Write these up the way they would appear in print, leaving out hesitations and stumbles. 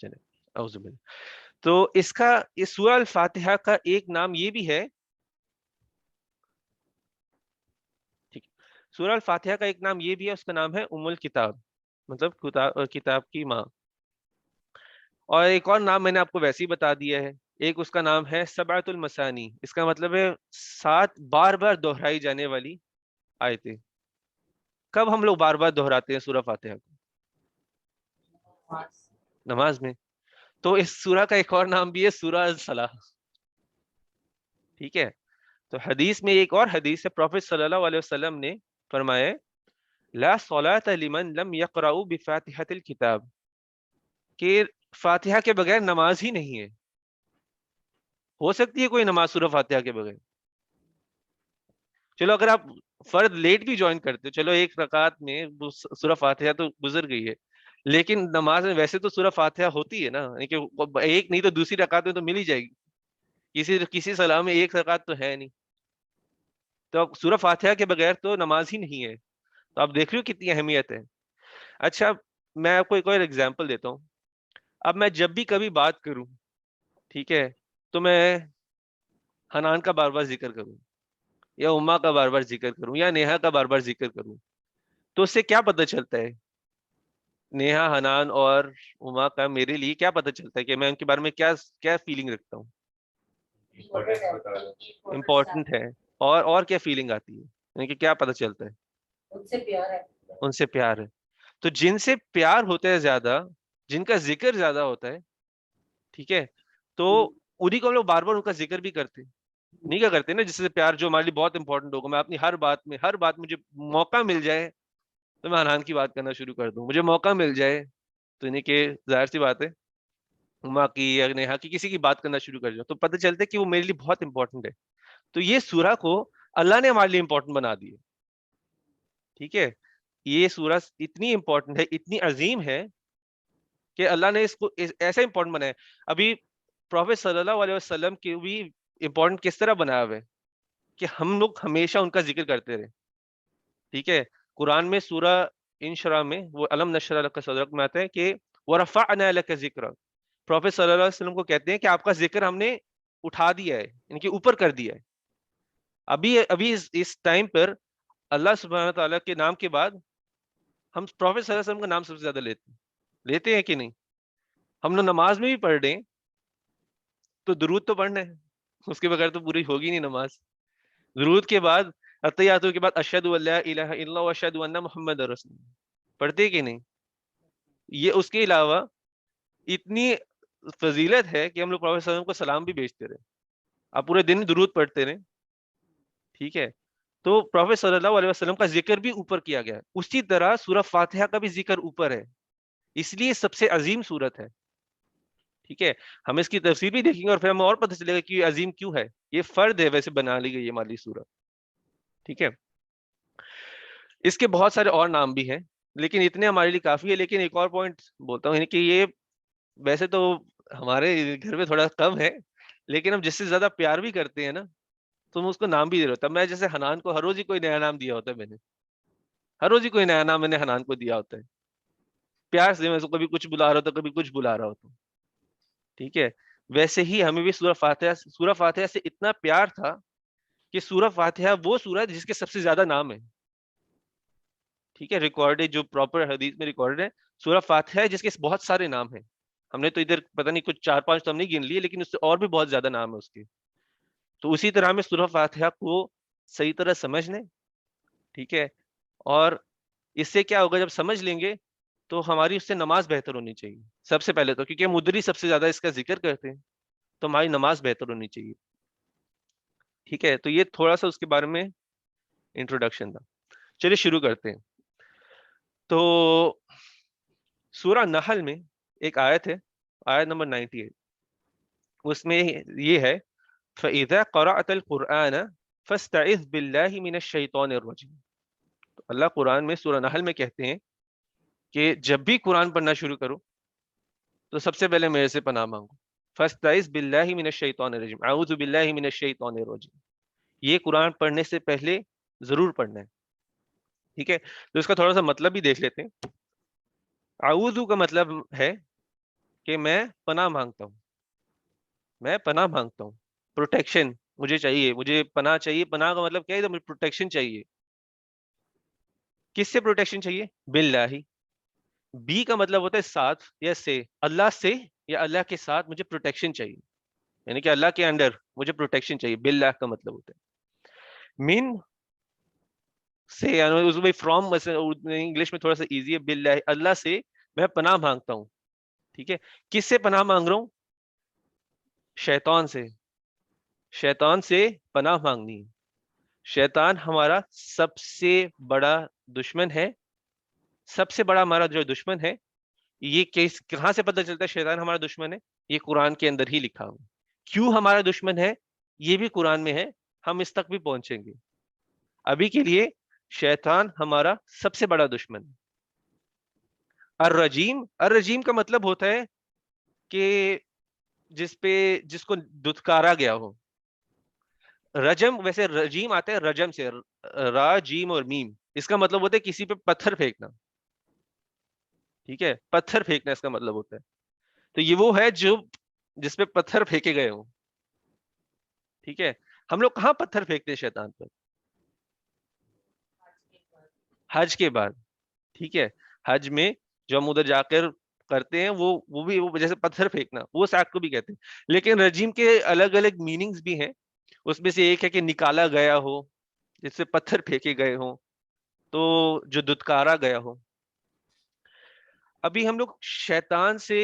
چلے اعوذ باللہ. تو اس کا اس سورہ الفاتحہ کا ایک نام یہ بھی ہے، ٹھیک ہے، سورہ الفاتحہ کا ایک نام یہ بھی ہے، اس کا نام ہے ام الکتاب، مطلب کتاب کی ماں. اور ایک اور نام میں نے آپ کو ویسے ہی بتا دیا ہے، ایک اس کا نام ہے سبعۃ المثانی، اس کا مطلب ہے 7 بار بار دہرائی جانے والی آیتیں. کب ہم لوگ بار بار دہراتے ہیں سورہ فاتحہ کو؟ نماز میں. تو اس سورہ کا ایک اور نام بھی ہے سورہ الصلاح. ٹھیک ہے. تو حدیث میں ایک اور حدیث ہے، پروفیٹ صلی اللہ علیہ وسلم نے فرمایا لا صلاۃ لمن لم یقرأ بفاتحۃ الکتاب، کہ فاتحہ کے بغیر نماز ہی نہیں ہے. ہو سکتی ہے کوئی نماز سورہ فاتحہ کے بغیر؟ چلو اگر آپ فرد لیٹ بھی جوائن کرتے ہو، چلو ایک رکعت میں وہ سورہ فاتحہ تو گزر گئی ہے، لیکن نماز میں ویسے تو سورہ فاتحہ ہوتی ہے نا، یعنی کہ ایک نہیں تو دوسری رکعت میں تو مل ہی جائے گی. کسی صلاح میں ایک رکعت تو ہے نہیں، تو اب سورہ فاتحہ کے بغیر تو نماز ہی نہیں ہے. تو آپ دیکھ رہے ہو کتنی اہمیت ہے. اچھا میں آپ کو ایک اور ایگزامپل دیتا ہوں. اب میں جب بھی کبھی بات کروں، ٹھیک ہے، تو میں حنان کا بار بار ذکر کروں، یا اما کا بار بار ذکر کروں، یا نیہا کا بار بار ذکر کروں، تو اس سے کیا پتہ چلتا ہے؟ نیہا، حنان اور اما کا میرے لیے کیا پتہ چلتا ہے کہ میں ان کے بارے میں کیا کیا فیلنگ رکھتا ہوں؟ امپورٹنٹ ہے. اور کیا فیلنگ آتی ہے، یعنی کہ کیا پتہ چلتا ہے؟ ان سے پیار ہے. ان سے پیار ہے. تو جن سے پیار ہوتا ہے زیادہ، جن کا ذکر زیادہ ہوتا ہے، ٹھیک ہے، تو انہیں کو ہم لوگ بار بار ان کا ذکر بھی کرتے ہیں. نہیں کیا کرتے نا، جس سے پیار جو ہمارے لیے بہت امپورٹنٹ ہوگا، میں اپنی ہر بات مجھے موقع مل جائے تو میں حنان کی بات کرنا شروع کر دوں. مجھے موقع مل جائے تو انہیں کہ ظاہر سی بات ہے اما کی یا نیہا کی کسی کی بات کرنا شروع کر جاؤ، تو پتہ چلتا ہے کہ وہ میرے لیے بہت امپورٹنٹ ہے. تو یہ سورہ کو اللہ نے ہمارے لیے امپورٹنٹ بنا دی ہے. ٹھیک ہے. یہ سورہ اتنی امپورٹنٹ ہے، اتنی عظیم ہے کہ اللہ نے اس کو ایسا امپورٹنٹ بنایا. ابھی پروفیٹ صلی اللہ علیہ وسلم کی بھی امپورٹنٹ کس طرح بنایا ہوا ہے کہ ہم لوگ ہمیشہ ان کا ذکر کرتے رہے. ٹھیک ہے. قرآن میں سورہ انشراح میں وہ علم نشرح لک صدرک میں آتا ہے کہ ورفعنا لک ذکرک، پروفیٹ صلی اللہ علیہ وسلم کو کہتے ہیں کہ آپ کا ذکر ہم نے اٹھا دیا ہے، یعنی کہ اوپر کر دیا ہے. ابھی اس ٹائم پر اللہ سبحانہ تعالیٰ کے نام کے بعد ہم پروفیٹ صلی اللہ علیہ وسلم کا نام سب سے زیادہ لیتے ہیں کہ نہیں؟ ہم لوگ نماز میں بھی پڑھ رہے ہیں تو درود تو پڑھنا ہے، اس کے بغیر تو پوری ہوگی نہیں نماز. درود کے بعد اتحیاتوں کے بعد اشہد ان لا الہ الا اللہ واشہد ان محمد رسول اللہ پڑھتے کہ نہیں؟ یہ اس کے علاوہ اتنی فضیلت ہے کہ ہم لوگ پروفیٹ صلی اللہ علیہ وسلم کو سلام بھی بھیجتے رہے، آپ پورے دن درود پڑھتے رہے. ٹھیک ہے. تو پروفیٹ صلی اللہ علیہ وسلم کا ذکر بھی اوپر کیا گیا ہے. اسی طرح سورہ فاتحہ کا بھی ذکر اوپر ہے، اس لیے سب سے عظیم سورت ہے. ٹھیک ہے. ہم اس کی تفسیر بھی دیکھیں گے اور پھر ہمیں اور پتہ چلے گا کہ یہ عظیم کیوں ہے. یہ فرد ہے ویسے بنا لی گئی یہ مالی سورت. ٹھیک ہے. اس کے بہت سارے اور نام بھی ہیں لیکن اتنے ہمارے لیے کافی ہے. لیکن ایک اور پوائنٹ بولتا ہوں، یعنی کہ یہ ویسے تو ہمارے گھر میں تھوڑا کم ہے، لیکن ہم جس سے زیادہ پیار بھی کرتے ہیں نا تو ہم اس کو نام بھی دے رہا ہوتا ہے. میں جیسے حنان کو ہر روز ہی کوئی نیا نام دیا ہوتا ہے، میں نے ہر روز ہی کوئی نیا نام میں نے حنان کو دیا ہوتا ہے پیار سے. میں اس کو کبھی کچھ بلا رہا ہوتا ہوں، کبھی کچھ بلا رہا ہوتا ہوں. ٹھیک ہے. ویسے ہی ہمیں بھی سورہ فاتحہ سے اتنا پیار تھا کہ سورہ فاتحہ وہ سورہ ہے جس کے سب سے زیادہ نام ہے. ٹھیک ہے. ریکارڈ جو پراپر حدیث میں ریکارڈ ہے سورہ فاتحہ ہے جس کے بہت سارے نام ہیں. ہم نے تو ادھر پتہ نہیں کچھ 4-5 تو ہم نہیں گن لیے، لیکن اس سے اور بھی بہت زیادہ نام ہے اس کے. تو اسی طرح ہمیں سورہ فاتحہ کو صحیح طرح سمجھ لیں. ٹھیک ہے. اور اس سے کیا ہوگا، جب سمجھ لیں گے تو ہماری اس سے نماز بہتر ہونی چاہیے سب سے پہلے تو، کیونکہ ہم ادھر ہی سب سے زیادہ اس کا ذکر کرتے ہیں تو ہماری نماز بہتر ہونی چاہیے. ٹھیک ہے. تو یہ تھوڑا سا اس کے بارے میں انٹروڈکشن تھا. چلیے شروع کرتے ہیں. تو سورہ نحل میں ایک آیت ہے، آیت نمبر 98، اس میں یہ ہے فَإِذَا قَرَأْتَ الْقُرْآنَ فَاسْتَعِذْ بِاللَّهِ مِنَ الشَّيْطَانِ الرَّجِيمِ. تو اللہ قرآن میں سورہ نحل میں کہتے ہیں کہ جب بھی قرآن پڑھنا شروع کرو تو سب سے پہلے میرے سے پناہ مانگو. فَاسْتَعِذْ بِاللَّهِ مِنَ الشَّيْطَانِ الرَّجِيمِ، اعوذ باللہ من الشیطان الرجیم. یہ قرآن پڑھنے سے پہلے ضرور پڑھنا ہے. ٹھیک ہے. تو اس کا تھوڑا سا مطلب بھی دیکھ لیتے ہیں. اعوذ کا مطلب ہے کہ میں پناہ مانگتا ہوں، میں پناہ مانگتا ہوں، پروٹیکشن مجھے چاہیے، مجھے پناہ چاہیے. پناہ کا مطلب کیا ہے؟ مجھے پروٹیکشن چاہیے. کس سے پروٹیکشن چاہیے؟ باللہ. بی کا مطلب ہوتا ہے ساتھ یا سے، اللہ سے یا اللہ کے ساتھ مجھے پروٹیکشن چاہیے، یعنی کہ اللہ کے انڈر مجھے پروٹیکشن چاہیے. باللہ کا مطلب ہوتا ہے من سے، یعنی اس میں فرام انگلش میں تھوڑا سا ایزی ہے. باللہ، اللہ سے میں پناہ مانگتا ہوں. ٹھیک ہے، کس سے پناہ مانگ رہا ہوں؟ شیطان سے. شیطان سے پناہ مانگنی ہے. شیطان ہمارا سب سے بڑا دشمن ہے. سب سے بڑا ہمارا جو دشمن ہے، یہ کہاں سے پتہ چلتا ہے شیطان ہمارا دشمن ہے؟ یہ قرآن کے اندر ہی لکھا ہوا. کیوں ہمارا دشمن ہے یہ بھی قرآن میں ہے، ہم اس تک بھی پہنچیں گے. ابھی کے لیے شیطان ہمارا سب سے بڑا دشمن ہے. الرجیم، الرجیم کا مطلب ہوتا ہے کہ جس کو دھتکارا گیا ہو. رجم، ویسے رجیم آتا ہے رجم سے، را جیم اور میم. اس کا مطلب ہوتا ہے کسی پہ پتھر پھینکنا. ٹھیک ہے، پتھر پھینکنا اس کا مطلب ہوتا ہے. تو یہ وہ ہے جو جس پہ پتھر پھینکے گئے ہوں. ٹھیک ہے، ہم لوگ کہاں پتھر پھینکتے ہیں شیطان پر؟ حج کے بعد. ٹھیک ہے، حج میں جو ہم ادھر جا کر کرتے ہیں وہ بھی وہ جیسے پتھر پھینکنا، وہ ساتھ کو بھی کہتے ہیں. لیکن رجیم کے الگ الگ میننگز بھی ہیں. اس میں سے ایک ہے کہ نکالا گیا ہو، جس سے پتھر پھینکے گئے ہوں، تو جو دھتکارا گیا ہو. ابھی ہم لوگ شیطان سے،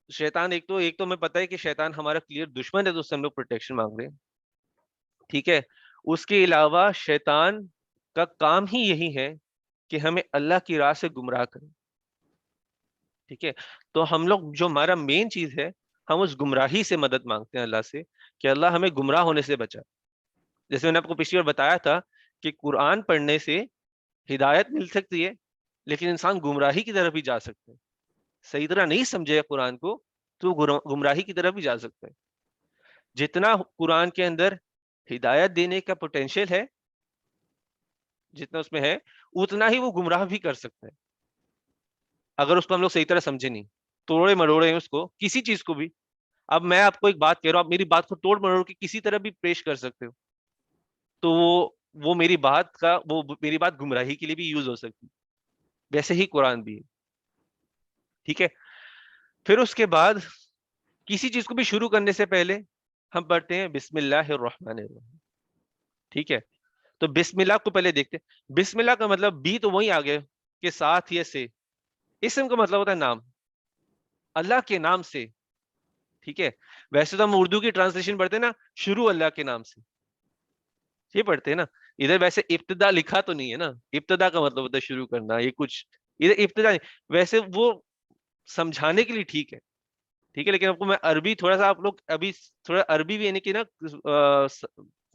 شیطان ایک تو ہمیں پتہ ہے کہ شیطان ہمارا کلیئر دشمن ہے، تو اس سے ہم لوگ پروٹیکشن مانگ رہے ہیں. ٹھیک ہے، اس کے علاوہ شیطان کا کام ہی یہی ہے کہ ہمیں اللہ کی راہ سے گمراہ کریں. ٹھیک ہے، تو ہم لوگ جو ہمارا مین چیز ہے، ہم اس گمراہی سے مدد مانگتے ہیں اللہ سے کہ اللہ ہمیں گمراہ ہونے سے بچا. جیسے میں نے آپ کو پچھلی بار بتایا تھا کہ قرآن پڑھنے سے ہدایت مل سکتی ہے، لیکن انسان گمراہی کی طرف بھی جا سکتا ہے. صحیح طرح نہیں سمجھے قرآن کو تو گمراہی کی طرف بھی جا سکتا ہے. جتنا قرآن کے اندر ہدایت دینے کا پوٹینشیل ہے، جتنا اس میں ہے، اتنا ہی وہ گمراہ بھی کر سکتا ہے، اگر اس کو ہم لوگ صحیح طرح سمجھے نہیں، توڑے مروڑے ہیں اس کو کسی چیز کو بھی. اب میں آپ کو ایک بات کہہ رہا ہوں، آپ میری بات کو توڑ مروڑ کے کسی طرح بھی پیش کر سکتے ہو، تو وہ میری بات گمراہی کے لیے بھی یوز ہو سکتی. ویسے ہی قرآن بھی ہے. ٹھیک ہے، پھر اس کے بعد کسی چیز کو بھی شروع کرنے سے پہلے ہم پڑھتے ہیں بسم اللہ الرحمن الرحیم. ٹھیک ہے، تو بسم اللہ کو پہلے دیکھتے ہیں. بسم اللہ کا مطلب بھی تو وہی آگے کہ ساتھ یا سے. اسم کا مطلب ہوتا ہے نام، اللہ کے نام سے. ٹھیک ہے، ویسے تو ہم اردو کی ٹرانسلیشن پڑھتے ہیں نا، شروع اللہ کے نام سے، یہ پڑھتے ہیں نا. ادھر ویسے ابتدا لکھا تو نہیں ہے نا، ابتدا کا مطلب ہوتا ہے شروع کرنا، یہ کچھ ادھر ابتدا نہیں. ویسے وہ سمجھانے کے لیے ٹھیک ہے. ٹھیک ہے، لیکن آپ کو میں عربی تھوڑا سا، آپ لوگ ابھی تھوڑا عربی بھی یعنی کہ نا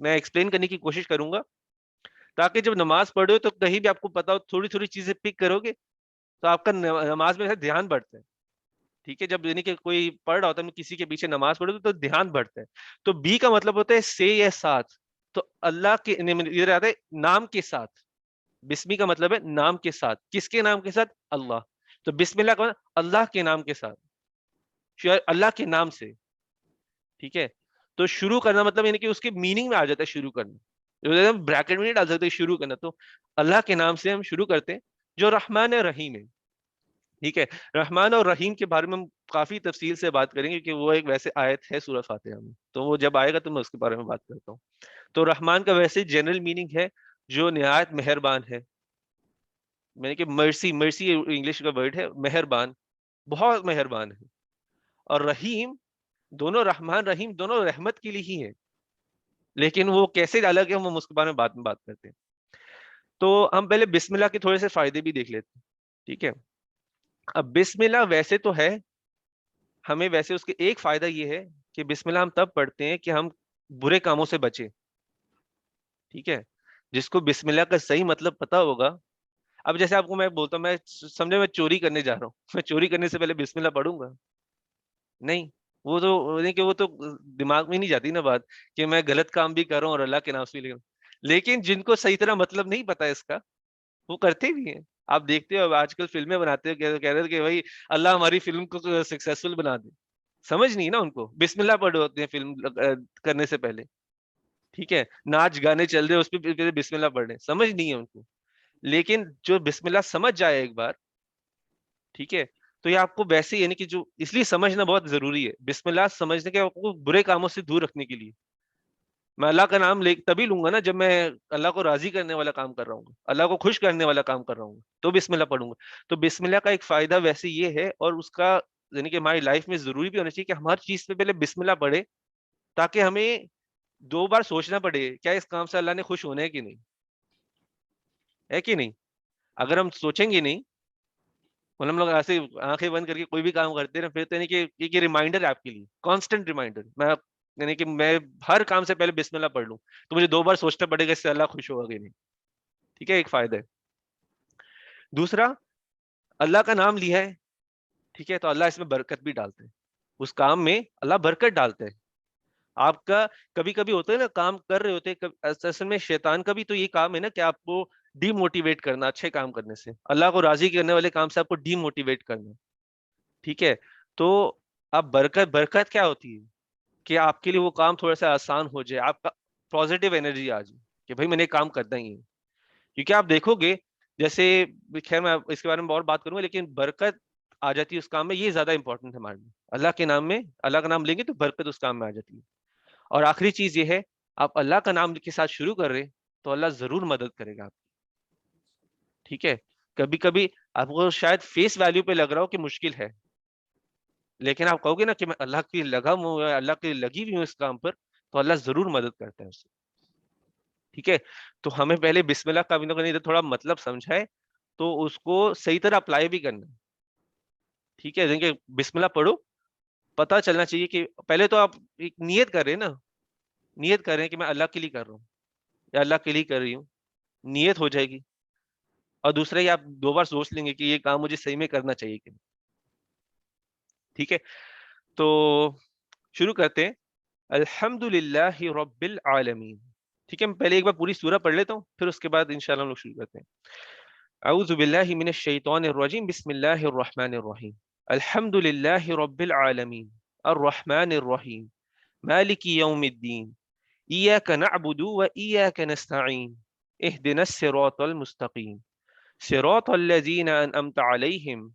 میں ایکسپلین کرنے کی کوشش کروں گا، تاکہ جب نماز پڑھو تو کہیں بھی آپ کو پتا ہو، تھوڑی تھوڑی چیزیں پک کرو گے تو آپ کا نماز میں دھیان بڑھتا ہے. ٹھیک ہے، جب یعنی کہ کوئی پڑھ رہا ہوتا ہے کسی کے پیچھے نماز پڑھو تو دھیان بڑھتا ہے. تو بی کا مطلب ہوتا ہے سے یا ساتھ. تو اللہ کے ادھر آتا ہے نام کے ساتھ. بسمی کا مطلب ہے نام کے ساتھ. کس کے نام کے ساتھ؟ اللہ. تو بسم اللہ کا مطلب اللہ کے نام کے ساتھ، اللہ کے نام سے. ٹھیک ہے، تو شروع کرنا مطلب یعنی کہ اس کے میننگ میں آ جاتا ہے شروع کرنا، بریکٹ میں نہیں ڈال سکتے شروع کرنا. تو اللہ کے نام سے ہم شروع کرتے ہیں جو رحمان رحیم ہے. ٹھیک ہے، رحمان اور رحیم کے بارے میں ہم کافی تفصیل سے بات کریں گے کہ وہ ایک ویسے آیت ہے سورہ فاتحہ میں، تو وہ جب آئے گا تو میں اس کے بارے میں بات کرتا ہوں. تو رحمان کا ویسے جنرل میننگ ہے جو نہایت مہربان ہے، میں نے کہ مرسی انگلش کا ورڈ ہے، مہربان، بہت مہربان ہے. اور رحیم، دونوں رحمان رحیم دونوں رحمت کے لیے ہی ہیں، لیکن وہ کیسے الگ ہے ہم اس کے بارے میں بعد میں بات کرتے ہیں. تو ہم پہلے بسم اللہ کے تھوڑے سے فائدے بھی دیکھ لیتے ہیں. ٹھیک ہے، اب بسم اللہ ویسے تو ہے ہمیں، ویسے اس کے ایک فائدہ یہ ہے کہ بسم اللہ ہم تب پڑھتے ہیں کہ ہم برے کاموں سے بچیں. ٹھیک ہے، جس کو بسم اللہ کا صحیح مطلب پتا ہوگا. اب جیسے آپ کو میں بولتا ہوں، میں سمجھے میں چوری کرنے جا رہا ہوں، میں چوری کرنے سے پہلے بسم اللہ پڑھوں گا؟ نہیں. وہ تو نہیں کہ وہ تو دماغ میں نہیں جاتی نا بات کہ میں غلط کام بھی کر رہا ہوں اور اللہ کے نام سے بھی لے رہا ہوں. لیکن جن کو صحیح طرح مطلب نہیں پتا اس کا، وہ کرتے بھی ہیں. آپ دیکھتے ہو آج کل فلمیں بناتے ہو، کہہ رہے تھے کہ بھائی اللہ ہماری فلم کو سکسیسفل بنا دے. سمجھ نہیں نا ان کو. بسم اللہ پڑھے ہوتے ہیں فلم کرنے سے پہلے, ٹھیک ہے, ناچ گانے چل رہے اس پہ بسم اللہ پڑھ رہے ہیں, سمجھ نہیں ہے ان کو. لیکن جو بسم اللہ سمجھ جائے ایک بار, ٹھیک ہے, تو یہ آپ کو ویسے یعنی کہ جو اس لیے سمجھنا بہت ضروری ہے, بسم اللہ سمجھنے کے آپ کو برے کاموں سے دور رکھنے کے لیے. میں اللہ کا نام تبھی لوں گا نا جب میں اللہ کو راضی کرنے والا کام کر رہا ہوں, اللہ کو خوش کرنے والا کام کر رہا ہوں, تو بسم اللہ پڑھوں گا. تو بسم اللہ کا ایک فائدہ ویسے یہ ہے, اور اس کا یعنی کہ ہماری لائف میں ضروری بھی ہونا چاہیے کہ ہم ہر چیز پہ پہلے بسم اللہ پڑھے, تاکہ ہمیں 2 بار سوچنا پڑے کیا اس کام سے اللہ نے خوش ہونا ہے کہ نہیں, ہے کہ نہیں. اگر ہم سوچیں گے نہیں, ہم لوگ ایسے آنکھیں بند کر کے کوئی بھی کام کرتے ہیں, پھر تو یعنی کہ ایک ریمائنڈر ہے آپ کے لیے, کانسٹنٹ ریمائنڈر. یعنی کہ میں ہر کام سے پہلے بسم اللہ پڑھ لوں تو مجھے 2 بار سوچنا پڑے گا اس سے اللہ خوش ہوگا کہ نہیں. ٹھیک ہے, ایک فائدہ ہے. دوسرا, اللہ کا نام لیا ہے, ٹھیک ہے, تو اللہ اس میں برکت بھی ڈالتے ہیں, اس کام میں اللہ برکت ڈالتے ہیں. آپ کا کبھی کبھی ہوتا ہے نا, کام کر رہے ہوتے ہیں, اصل میں شیطان کا بھی تو یہ کام ہے نا کہ آپ کو ڈی موٹیویٹ کرنا اچھے کام کرنے سے, اللہ کو راضی کرنے والے کام سے آپ کو ڈی موٹیویٹ کرنا. ٹھیک ہے, تو اب برکت کیا ہوتی ہے کہ آپ کے لیے وہ کام تھوڑا سا آسان ہو جائے, آپ کا پازیٹیو انرجی آ جائے کہ بھائی میں نے کام کرنا ہی ہے. کیونکہ آپ دیکھو گے جیسے, خیر میں اس کے بارے میں اور بات کروں گا, لیکن برکت آ جاتی ہے اس کام میں, یہ زیادہ امپورٹنٹ ہے ہمارے لیے. اللہ کے نام میں اللہ کا نام لیں گے تو برکت اس کام میں آ جاتی ہے. اور آخری چیز یہ ہے, آپ اللہ کا نام کے ساتھ شروع کر رہے تو اللہ ضرور مدد کرے گا آپ کی. ٹھیک ہے, کبھی کبھی آپ کو شاید فیس ویلیو پہ لگ رہا ہو کہ مشکل ہے, لیکن آپ کہو گے نا کہ میں اللہ کی لگا ہوں, اللہ کی لگی ہوئی ہوں اس کام پر, تو اللہ ضرور مدد کرتا ہے اس سے. ٹھیک ہے, تو ہمیں پہلے بسم اللہ کا بھی تھوڑا مطلب سمجھائے تو اس کو صحیح طرح اپلائی بھی کرنا. ٹھیک ہے, دیکھیں بسم اللہ پڑھو, پتہ چلنا چاہیے کہ پہلے تو آپ ایک نیت کر رہے ہیں نا, نیت کر رہے ہیں کہ میں اللہ کے لیے کر رہا ہوں یا اللہ کے لیے کر رہی ہوں, نیت ہو جائے گی. اور دوسرا یہ آپ 2 بار سوچ لیں گے کہ یہ کام مجھے صحیح میں کرنا چاہیے کہ نہیں. ٹھیک ہے, تو شروع کرتے ہیں. الحمد للہ رب العالمین. ٹھیک ہے, میں پہلے ایک بار پوری سورہ پڑھ لیتا ہوں, پھر اس کے بعد انشاءاللہ ہم لوگ شروع کرتے ہیں. اعوذ باللہ من الشیطان الرجیم, بسم اللہ الرحمن الرحیم. الحمد للہ رب العالمین الرحمن الرحیم مالک یوم الدین ایاک نعبد و ایاک نستعین اہدنا الصراط المستقیم صراط الذین انعمت علیہم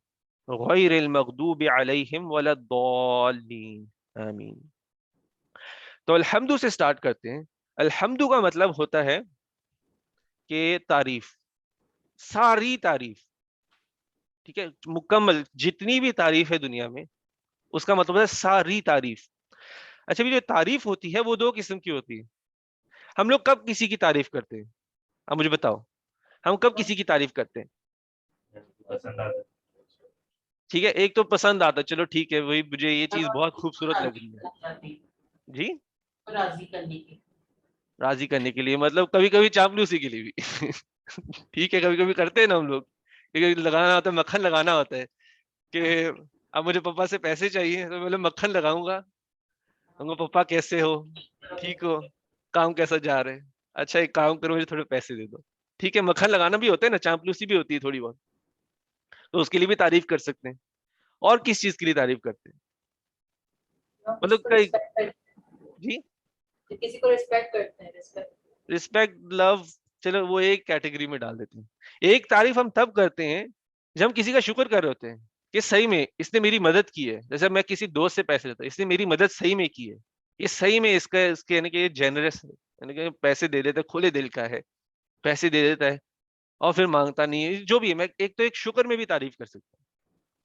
غیر المغضوب علیہم ولا الضالین آمین. تو الحمد سے سٹارٹ کرتے ہیں. الحمد کا مطلب ہوتا ہے کہ تعریف, ساری تعریف. ٹھیک ہے, مکمل جتنی بھی تعریف ہے دنیا میں اس کا مطلب ہے ساری تعریف. اچھا, بھی جو تعریف ہوتی ہے وہ 2 قسم کی ہوتی ہے. ہم لوگ کب کسی کی تعریف کرتے ہیں, اب مجھے بتاؤ, ہم کب کسی کی تعریف کرتے ہیں؟ ٹھیک ہے, ایک تو پسند آتا, چلو ٹھیک ہے, وہی مجھے یہ چیز بہت خوبصورت لگ رہی ہے, جی راضی کرنے کے لیے, مطلب کبھی کبھی چاپلوسی کے لیے بھی. ٹھیک ہے, کبھی کبھی کرتے ہیں نا ہم لوگ, لگانا ہوتا ہے, مکھن لگانا ہوتا ہے کہ اب مجھے پپا سے پیسے چاہیے, تو میں مکھن لگاؤں گا. پپا کیسے ہو, ٹھیک ہو, کام کیسا جا رہا ہے, اچھا ایک کام کرو مجھے تھوڑے پیسے دے دو. ٹھیک ہے, مکھن لگانا بھی ہوتا ہے نا, چاپلوسی بھی ہوتی ہے تھوڑی بہت, تو اس کے لیے بھی تعریف کر سکتے ہیں. اور کس چیز کے لیے تعریف کرتے ہیں, مطلب جی کسی کو ریسپیکٹ کرتے ہیں, رسپیکٹ, لو, چلو وہ ایک کیٹیگری میں ڈال دیتے ہیں. ایک تعریف ہم تب کرتے ہیں جب ہم کسی کا شکر کر رہے ہوتے ہیں کہ صحیح میں اس نے میری مدد کی ہے. جیسے میں کسی دوست سے پیسے لیتا ہوں, اس نے میری مدد صحیح میں کی ہے, یہ صحیح میں اس کے یعنی کہ یہ جنرس ہے, یعنی کہ پیسے دے دیتا ہے, کھلے دل کا ہے, پیسے دے دیتا ہے اور پھر مانگتا نہیں ہے, جو بھی ہے. میں ایک تو ایک شکر میں بھی تعریف کر سکتا ہوں.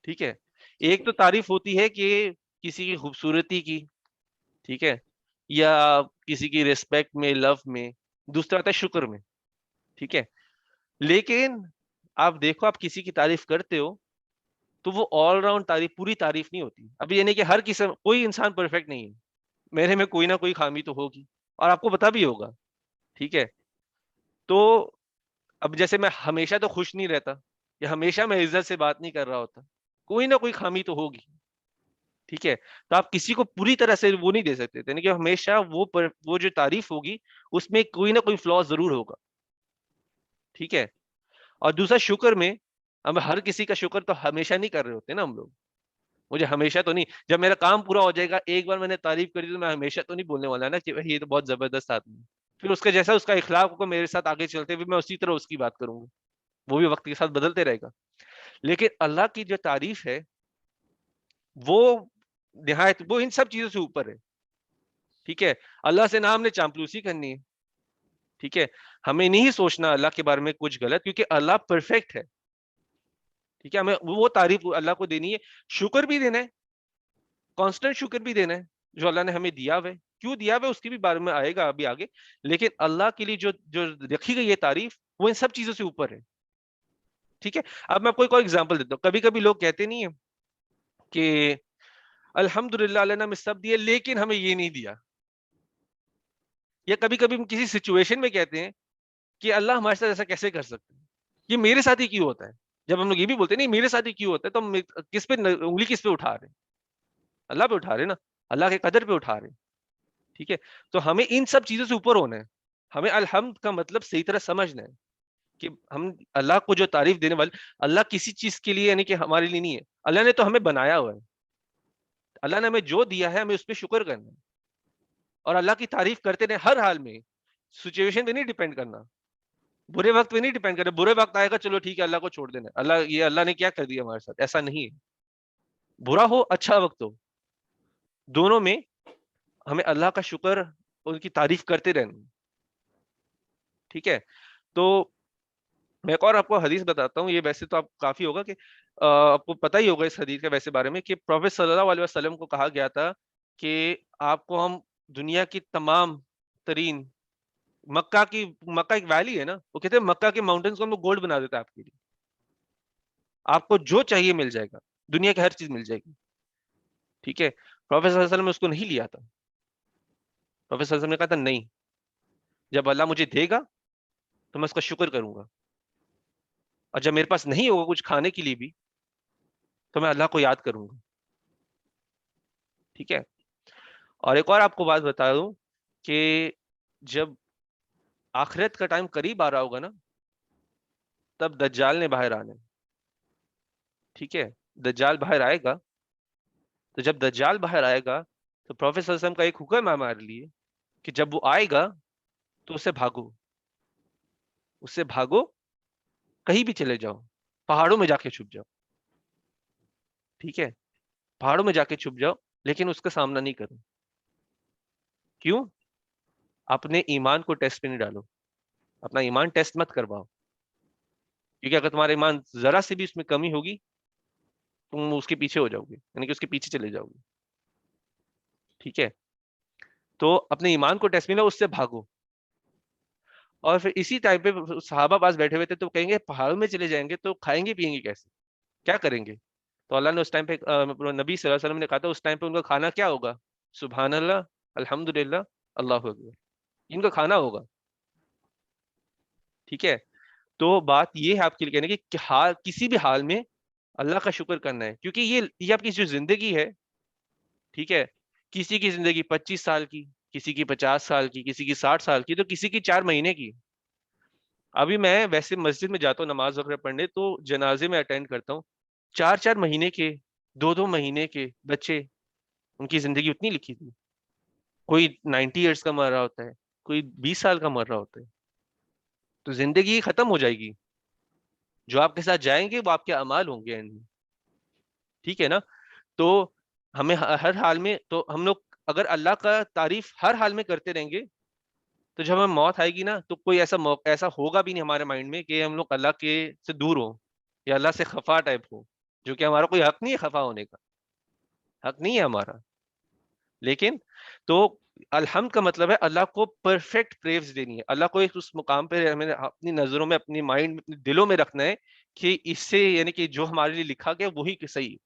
ٹھیک ہے, ایک تو تعریف ہوتی ہے کہ کسی کی خوبصورتی کی, ٹھیک ہے, یا کسی کی ریسپیکٹ میں, لو میں. دوسرا آتا ہے شکر میں. ٹھیک ہے, لیکن آپ دیکھو, آپ کسی کی تعریف کرتے ہو تو وہ آل راؤنڈ تعریف, پوری تعریف نہیں ہوتی. اب یعنی کہ ہر قسم, کوئی انسان پرفیکٹ نہیں ہے, میرے میں کوئی نہ کوئی خامی تو ہوگی, اور آپ کو پتا بھی ہوگا. ٹھیک ہے, تو اب جیسے میں ہمیشہ تو خوش نہیں رہتا, یا ہمیشہ میں عزت سے بات نہیں کر رہا ہوتا, کوئی نہ کوئی خامی تو ہوگی. ٹھیک ہے, تو آپ کسی کو پوری طرح سے وہ نہیں دے سکتے, یعنی کہ ہمیشہ وہ جو تعریف ہوگی اس میں کوئی نہ کوئی فلا ضرور ہوگا. ٹھیک ہے, اور دوسرا شکر میں, ہم ہر کسی کا شکر تو ہمیشہ نہیں کر رہے ہوتے نا ہم لوگ. مجھے ہمیشہ تو نہیں, جب میرا کام پورا ہو جائے گا, ایک بار میں نے تعریف کری تو میں ہمیشہ تو نہیں بولنے والا نا کہ یہ تو بہت زبردست آدمی ہے. پھر اس کا جیسا اس کا اخلاق ہوگا میرے ساتھ آگے چلتے ہوئے, میں اسی طرح اس کی بات کروں گا, وہ بھی وقت کے ساتھ بدلتے رہے گا. لیکن اللہ کی جو تعریف ہے وہ نہایت, وہ ان سب چیزوں سے اوپر ہے. ٹھیک ہے, اللہ سے نہ ہم نے چاپلوسی کرنی ہے. ٹھیک ہے, ہمیں نہیں سوچنا اللہ کے بارے میں کچھ غلط, کیونکہ اللہ پرفیکٹ ہے. ٹھیک ہے, ہمیں وہ تعریف اللہ کو دینی ہے, شکر بھی دینا ہے, کانسٹنٹ شکر بھی دینا ہے جو اللہ نے ہمیں دیا ہوا ہے. کیوں دیا ہوا ہے اس کی بھی بارے میں آئے گا ابھی آگے. لیکن اللہ کے لیے جو جو رکھی گئی ہے تعریف, وہ ان سب چیزوں سے اوپر ہے. ٹھیک ہے, اب میں کوئی ایگزامپل دیتا ہوں. کبھی کبھی لوگ کہتے نہیں ہیں کہ الحمدللہ اللہ نے ہمیں سب دیا لیکن ہمیں یہ نہیں دیا. یا کبھی کبھی ہم کسی سچویشن میں کہتے ہیں کہ اللہ ہمارے ساتھ ایسا کیسے کر سکتے ہیں, یہ میرے ساتھ ہی کیوں ہوتا ہے. جب ہم لوگ یہ بھی بولتے ہیں نہیں میرے ساتھ ہی کیوں ہوتا ہے, تو ہم کس پہ انگلی کس پہ اٹھا رہے ہیں؟ اللہ پہ اٹھا رہے ہیں نا, اللہ کے قدر پہ اٹھا رہے ہیں. ٹھیک ہے, تو ہمیں ان سب چیزوں سے اوپر ہونا ہے. ہمیں الحمد کا مطلب صحیح طرح سمجھنا ہے کہ ہم اللہ کو جو تعریف دینے والے, اللہ کسی چیز کے لیے یعنی کہ ہمارے لیے نہیں ہے, اللہ نے تو ہمیں بنایا ہوا ہے. اللہ نے ہمیں جو دیا ہے ہمیں اس پہ شکر کرنا ہے, اور اللہ کی تعریف کرتے رہے ہر حال میں. سچویشن پہ نہیں ڈیپینڈ کرنا, برے وقت پہ نہیں ڈیپینڈ کرنا. برے وقت آئے گا چلو ٹھیک ہے اللہ کو چھوڑ دینا, اللہ نے کیا کر دیا ہمارے ساتھ, ایسا نہیں ہے. برا ہو اچھا وقت ہو, دونوں میں ہمیں اللہ کا شکر, ان کی تعریف کرتے رہنا. ٹھیک ہے, تو میں ایک اور آپ کو حدیث بتاتا ہوں. یہ ویسے تو آپ کافی ہوگا کہ آپ کو پتہ ہی ہوگا اس حدیث کے ویسے بارے میں, کہ پروفیٹ صلی اللہ علیہ وسلم کو کہا گیا تھا کہ آپ کو ہم دنیا کی تمام ترین مکہ ایک ویلی ہے نا, وہ کہتے ہیں مکہ کے ماؤنٹینز کو ہم گولڈ بنا دیتا ہے آپ کے لیے. آپ کو جو چاہیے مل جائے گا, دنیا کی ہر چیز مل جائے گی. ٹھیک ہے, پروفیٹ صلی اللہ علیہ وسلم نے اس کو نہیں لیا تھا. پروفیٹ صلی اللہ علیہ وسلم نے کہا تھا نہیں, جب اللہ مجھے دے گا تو میں اس کا شکر کروں گا, اور جب میرے پاس نہیں ہوگا کچھ کھانے کے لیے بھی تو میں اللہ کو یاد کروں گا. ٹھیک ہے, اور ایک اور آپ کو بات بتا دوں کہ جب آخرت کا ٹائم قریب آ رہا ہوگا نا, تب دجال نے باہر آنا ہے. ٹھیک ہے, دجال باہر آئے گا, تو جب دجال باہر آئے گا تو پروفیٹ صلی اللہ علیہ وسلم کا ایک حکم ہے ہمارے لیے کہ جب وہ آئے گا تو اس سے بھاگو, اس سے بھاگو, کہیں بھی چلے جاؤ, پہاڑوں میں جا کے چھپ جاؤ. ٹھیک ہے, پہاڑوں میں جا کے چھپ جاؤ, لیکن اس کا سامنا نہیں کرو. کیوں؟ اپنے ایمان کو ٹیسٹ پہ نہیں ڈالو, اپنا ایمان ٹیسٹ مت کرواؤ, کیونکہ اگر تمہارا ایمان ذرا سی بھی اس میں کمی ہوگی تم اس کے پیچھے ہو جاؤ گے, یعنی کہ اس کے پیچھے چلے جاؤ گے. ٹھیک ہے, تو اپنے ایمان کو ٹیسٹ میں لاؤ, اس سے بھاگو. اور پھر اسی ٹائم پہ صحابہ پاس بیٹھے ہوئے تھے, تو کہیں گے پہاڑوں میں چلے جائیں گے تو کھائیں گے پیئیں گے کیسے, کیا کریں گے؟ تو اللہ نے اس ٹائم پہ نبی صلی اللہ علیہ وسلم نے کہا تھا اس ٹائم پہ ان کا کھانا کیا ہوگا؟ سبحان اللہ, الحمدللہ, اللہ اکبر, ان کا کھانا ہوگا. ٹھیک ہے, تو بات یہ ہے آپ کے لیے کہنے کی کہ کسی بھی حال میں اللہ کا شکر کرنا ہے, کیونکہ یہ آپ کی جو زندگی ہے, ٹھیک ہے, کسی کی زندگی 25 سال کی, کسی کی 50 سال کی, کسی کی 60 سال کی, تو کسی کی 4 مہینے کی. ابھی میں ویسے مسجد میں جاتا ہوں نماز وغیرہ پڑھنے, تو جنازے میں اٹینڈ کرتا ہوں, 4 مہینے کے, 2 مہینے کے بچے, ان کی زندگی اتنی لکھی تھی. کوئی 90 ایئرس کا مر رہا ہوتا ہے, کوئی 20 سال کا مر رہا ہوتا ہے. تو زندگی ختم ہو جائے گی, جو آپ کے ساتھ جائیں گے وہ آپ کے اعمال ہوں گے. ٹھیک ہے نا, تو ہمیں ہر حال میں, تو ہم لوگ اگر اللہ کا تعریف ہر حال میں کرتے رہیں گے, تو جب ہمیں موت آئے گی نا, تو کوئی ایسا ہوگا بھی نہیں ہمارے مائنڈ میں کہ ہم لوگ اللہ کے سے دور ہو یا اللہ سے خفا ٹائپ ہو, جو کہ ہمارا کوئی حق نہیں ہے, خفا ہونے کا حق نہیں ہے ہمارا. لیکن تو الحمد کا مطلب ہے اللہ کو پرفیکٹ پریز دینی ہے, اللہ کو ایک اس مقام پہ ہمیں اپنی نظروں میں, اپنی مائنڈ میں, اپنے دلوں میں رکھنا ہے کہ اس سے یعنی کہ جو ہمارے لیے لکھا گیا وہی صحیح.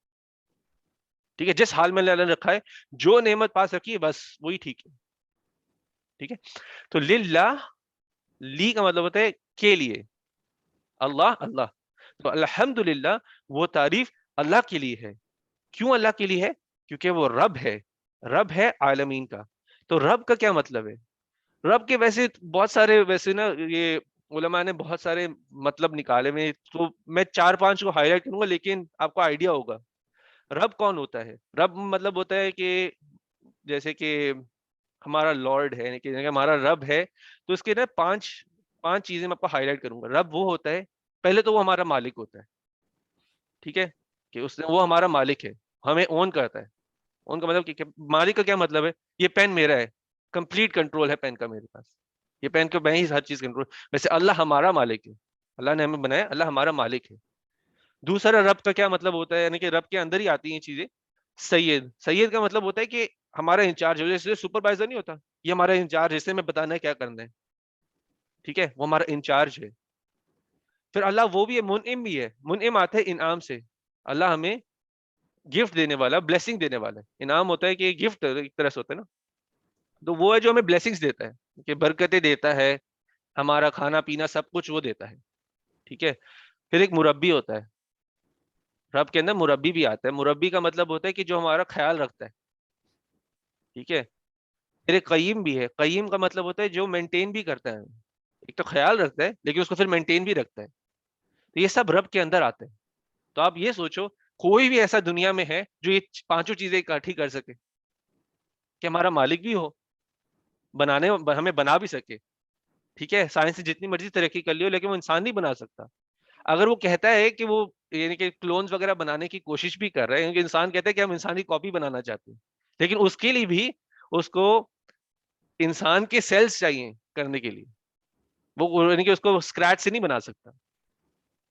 ٹھیک ہے, جس حال میں اللہ نے رکھا ہے, جو نعمت پاس رکھی ہے بس وہی ٹھیک ہے. ٹھیک ہے, تو للہ, لی کا مطلب ہوتا ہے کے لیے, اللہ اللہ, تو الحمدللہ وہ تعریف اللہ کے لیے ہے. کیوں اللہ کے لیے ہے؟ کیونکہ وہ رب ہے عالمین کا. تو رب کا کیا مطلب ہے؟ رب کے ویسے بہت سارے ویسے نا, یہ علماء نے بہت سارے مطلب نکالے میں, تو میں 4-5 کو ہائی لائٹ کروں گا, لیکن آپ کو آئیڈیا ہوگا. رب کون ہوتا ہے؟ رب مطلب ہوتا ہے کہ جیسے کہ ہمارا لارڈ ہے، یعنی کہ ہمارا رب ہے، تو اس کے نا پانچ چیزیں میں آپ کو ہائی لائٹ کروں گا. رب وہ ہوتا ہے، پہلے تو وہ ہمارا مالک ہوتا ہے، ٹھیک ہے، کہ وہ ہمارا مالک ہے، ہمیں اون کرتا ہے. اون کا مطلب کہ مالک کا کیا مطلب ہے؟ یہ پین میرا ہے، کمپلیٹ کنٹرول ہے پین کا میرے پاس، یہ پین کو میں ہی ہر چیز کنٹرول. ویسے اللہ ہمارا مالک ہے، اللہ نے ہمیں بنایا، اللہ ہمارا مالک ہے. دوسرا رب کا کیا مطلب ہوتا ہے؟ یعنی کہ رب کے اندر ہی آتی ہیں چیزیں. سید کا مطلب ہوتا ہے کہ ہمارا انچارج، جیسے سپروائزر نہیں ہوتا، یہ ہمارا انچارج، جیسے میں بتانا ہے کیا کرنا ہے، ٹھیک ہے، وہ ہمارا انچارج ہے. پھر اللہ وہ بھی ہے، منعم بھی ہے. منعم آتا ہے انعام سے، اللہ ہمیں گفٹ دینے والا، بلیسنگ دینے والا ہے. انعام ہوتا ہے کہ گفٹ ایک طرح سے ہوتا ہے نا، تو وہ ہے جو ہمیں بلیسنگز دیتا ہے، کہ برکتیں دیتا ہے، ہمارا کھانا پینا سب کچھ وہ دیتا ہے، ٹھیک ہے. پھر ایک مربی ہوتا ہے، رب کے اندر مربی بھی آتا ہے. مربی کا مطلب ہوتا ہے کہ جو ہمارا خیال رکھتا ہے، ٹھیک ہے. پھر ایک قیم بھی ہے، قیم کا مطلب ہوتا ہے جو مینٹین بھی کرتا ہے. ایک تو خیال رکھتا ہے لیکن اس کو پھر مینٹین بھی رکھتا ہے. تو یہ سب رب کے اندر آتے ہیں. تو آپ یہ سوچو، کوئی بھی ایسا دنیا میں ہے جو یہ پانچوں چیزیں اکٹھی کر سکے، کہ ہمارا مالک بھی ہو، بنانے ہمیں بنا بھی سکے، ٹھیک ہے. سائنس سے جتنی مرضی ترقی کر لی ہو لیکن وہ انسان نہیں بنا سکتا. اگر وہ کہتا ہے کہ وہ یعنی کہ کلونز وغیرہ بنانے کی کوشش بھی کر رہے ہیں، کیونکہ انسان کہتا ہے کہ ہم انسانی کاپی بنانا چاہتے ہیں، لیکن اس کے لیے بھی اس کو انسان کے سیلز چاہیے کرنے کے لیے. وہ یعنی کہ اس کو اسکریچ سے نہیں بنا سکتا،